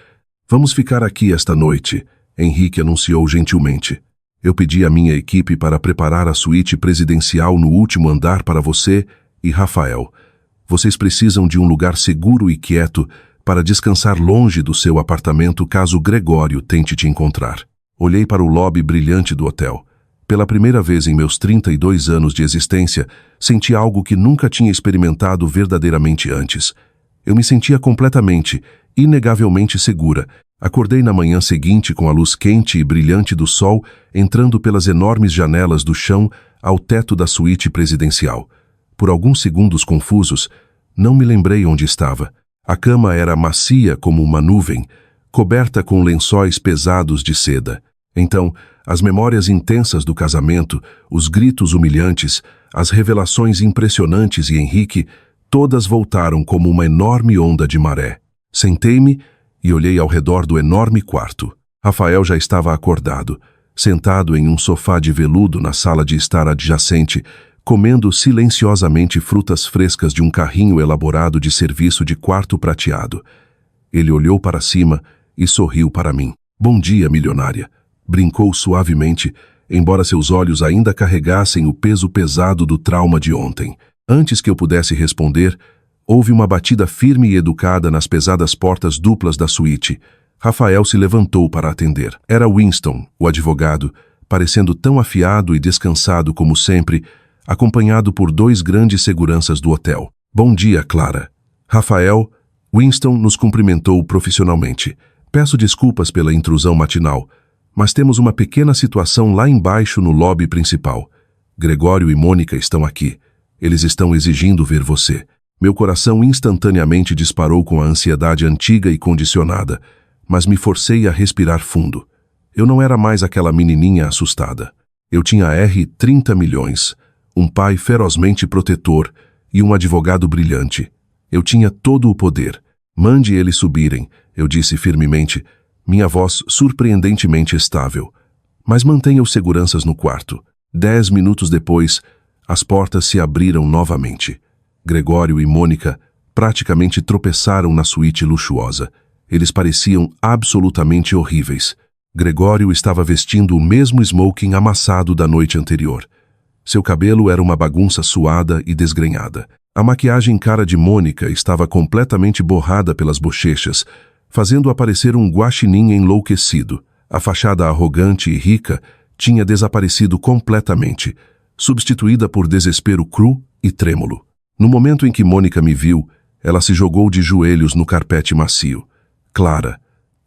Vamos ficar aqui esta noite, Henrique anunciou gentilmente. Eu pedi à minha equipe para preparar a suíte presidencial no último andar para você e Rafael. Vocês precisam de um lugar seguro e quieto para descansar longe do seu apartamento caso Gregório tente te encontrar. Olhei para o lobby brilhante do hotel. Pela primeira vez em meus 32 anos de existência, senti algo que nunca tinha experimentado verdadeiramente antes. Eu me sentia completamente, inegavelmente segura. Acordei na manhã seguinte com a luz quente e brilhante do sol entrando pelas enormes janelas do chão ao teto da suíte presidencial. Por alguns segundos confusos, não me lembrei onde estava. A cama era macia como uma nuvem, coberta com lençóis pesados de seda. Então, as memórias intensas do casamento, os gritos humilhantes, as revelações impressionantes e Henrique, todas voltaram como uma enorme onda de maré. Sentei-me e olhei ao redor do enorme quarto. Rafael já estava acordado, sentado em um sofá de veludo na sala de estar adjacente, comendo silenciosamente frutas frescas de um carrinho elaborado de serviço de quarto prateado. Ele olhou para cima e sorriu para mim. "Bom dia, milionária", brincou suavemente, embora seus olhos ainda carregassem o peso pesado do trauma de ontem. Antes que eu pudesse responder, houve uma batida firme e educada nas pesadas portas duplas da suíte. Rafael se levantou para atender. Era Winston, o advogado, parecendo tão afiado e descansado como sempre, acompanhado por 2 grandes seguranças do hotel. "Bom dia, Clara." "Rafael", Winston nos cumprimentou profissionalmente. "Peço desculpas pela intrusão matinal, mas temos uma pequena situação lá embaixo no lobby principal. Gregório e Mônica estão aqui. Eles estão exigindo ver você." Meu coração instantaneamente disparou com a ansiedade antiga e condicionada, mas me forcei a respirar fundo. Eu não era mais aquela menininha assustada. Eu tinha 30 milhões, um pai ferozmente protetor e um advogado brilhante. Eu tinha todo o poder. "Mande eles subirem", eu disse firmemente, minha voz surpreendentemente estável. "Mas mantenha os seguranças no quarto." 10 minutos depois, as portas se abriram novamente. Gregório e Mônica praticamente tropeçaram na suíte luxuosa. Eles pareciam absolutamente horríveis. Gregório estava vestindo o mesmo smoking amassado da noite anterior. Seu cabelo era uma bagunça suada e desgrenhada. A maquiagem cara de Mônica estava completamente borrada pelas bochechas, fazendo aparecer um guaxinim enlouquecido. A fachada arrogante e rica tinha desaparecido completamente, substituída por desespero cru e trêmulo. No momento em que Mônica me viu, ela se jogou de joelhos no carpete macio. "Clara,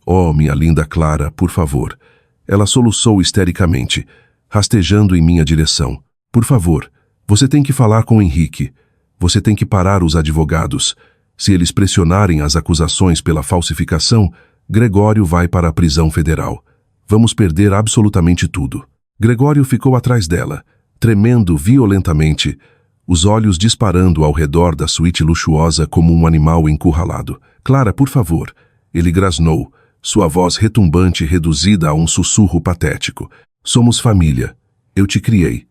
oh, minha linda Clara, por favor." Ela soluçou histericamente, rastejando em minha direção. "Por favor, você tem que falar com Henrique. Você tem que parar os advogados. Se eles pressionarem as acusações pela falsificação, Gregório vai para a prisão federal. Vamos perder absolutamente tudo." Gregório ficou atrás dela, tremendo violentamente, os olhos disparando ao redor da suíte luxuosa como um animal encurralado. "Clara, por favor." Ele grasnou, sua voz retumbante reduzida a um sussurro patético. "Somos família. Eu te criei."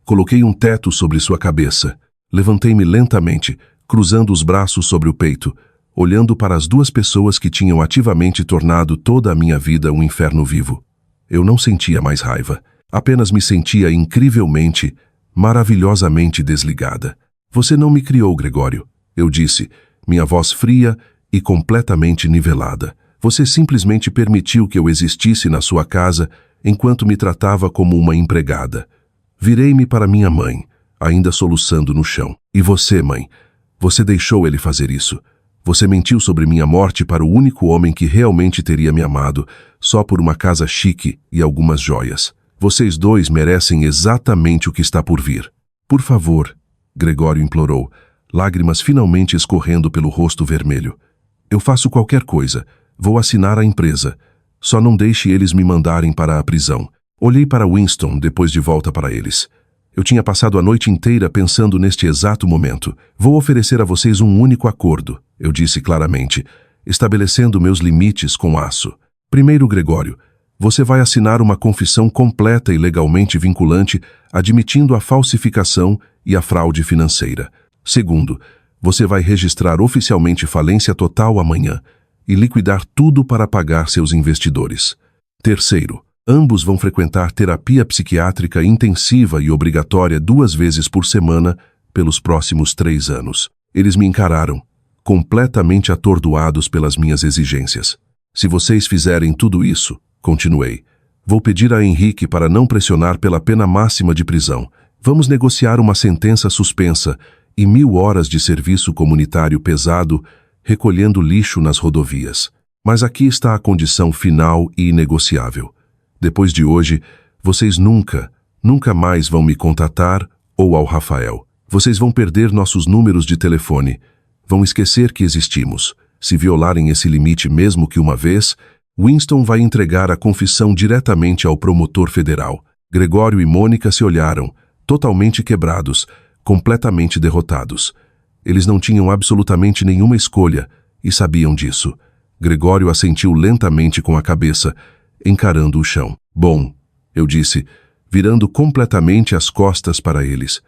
Coloquei um teto sobre sua cabeça. Levantei-me lentamente, cruzando os braços sobre o peito, olhando para as 2 pessoas que tinham ativamente tornado toda a minha vida um inferno vivo. Eu não sentia mais raiva. Apenas me sentia incrivelmente, maravilhosamente desligada. "Você não me criou, Gregório", eu disse, minha voz fria e completamente nivelada. "Você simplesmente permitiu que eu existisse na sua casa enquanto me tratava como uma empregada." Virei-me para minha mãe, ainda soluçando no chão. "E você, mãe? Você deixou ele fazer isso. Você mentiu sobre minha morte para o único homem que realmente teria me amado, só por uma casa chique e algumas joias. Vocês 2 merecem exatamente o que está por vir." "Por favor", Gregório implorou, lágrimas finalmente escorrendo pelo rosto vermelho. "Eu faço qualquer coisa. Vou assinar a empresa. Só não deixe eles me mandarem para a prisão." Olhei para Winston depois de volta para eles. Eu tinha passado a noite inteira pensando neste exato momento. "Vou oferecer a vocês um único acordo", eu disse claramente, estabelecendo meus limites com aço. "Primeiro, Gregório, você vai assinar uma confissão completa e legalmente vinculante, admitindo a falsificação e a fraude financeira. Segundo, você vai registrar oficialmente falência total amanhã e liquidar tudo para pagar seus investidores. Terceiro, ambos vão frequentar terapia psiquiátrica intensiva e obrigatória 2 vezes por semana pelos próximos 3 anos. Eles me encararam, completamente atordoados pelas minhas exigências. "Se vocês fizerem tudo isso", continuei, Vou pedir a Henrique para não pressionar pela pena máxima de prisão. Vamos negociar uma sentença suspensa e 1000 horas de serviço comunitário pesado, recolhendo lixo nas rodovias. Mas aqui está a condição final e inegociável. Depois de hoje, vocês nunca mais vão me contatar ou ao Rafael. Vocês vão perder nossos números de telefone. Vão esquecer que existimos. Se violarem esse limite mesmo que uma vez, Winston vai entregar a confissão diretamente ao promotor federal. Gregório e Mônica se olharam, totalmente quebrados, completamente derrotados. Eles não tinham absolutamente nenhuma escolha e sabiam disso. Gregório assentiu lentamente com a cabeça, encarando o chão. Bom, eu disse, virando completamente as costas para eles.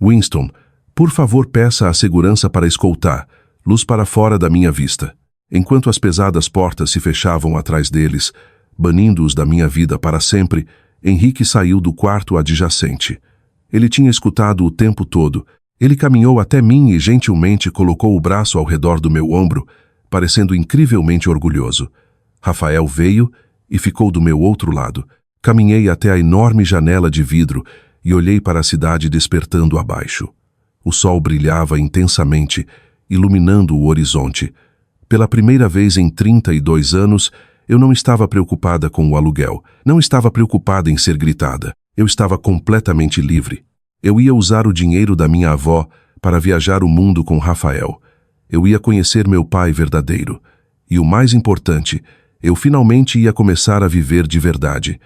Winston, por favor, peça à segurança para escoltar, luz para fora da minha vista. Enquanto as pesadas portas se fechavam atrás deles, banindo-os da minha vida para sempre, Henrique saiu do quarto adjacente. Ele tinha escutado o tempo todo. Ele caminhou até mim e gentilmente colocou o braço ao redor do meu ombro, parecendo incrivelmente orgulhoso. Rafael veio e ficou do meu outro lado. Caminhei até a enorme janela de vidro e olhei para a cidade despertando abaixo. O sol brilhava intensamente, iluminando o horizonte. Pela primeira vez em 32 anos, eu não estava preocupada com o aluguel. Não estava preocupada em ser gritada. Eu estava completamente livre. Eu ia usar o dinheiro da minha avó para viajar o mundo com Rafael. Eu ia conhecer meu pai verdadeiro. E o mais importante, eu finalmente ia começar a viver de verdade.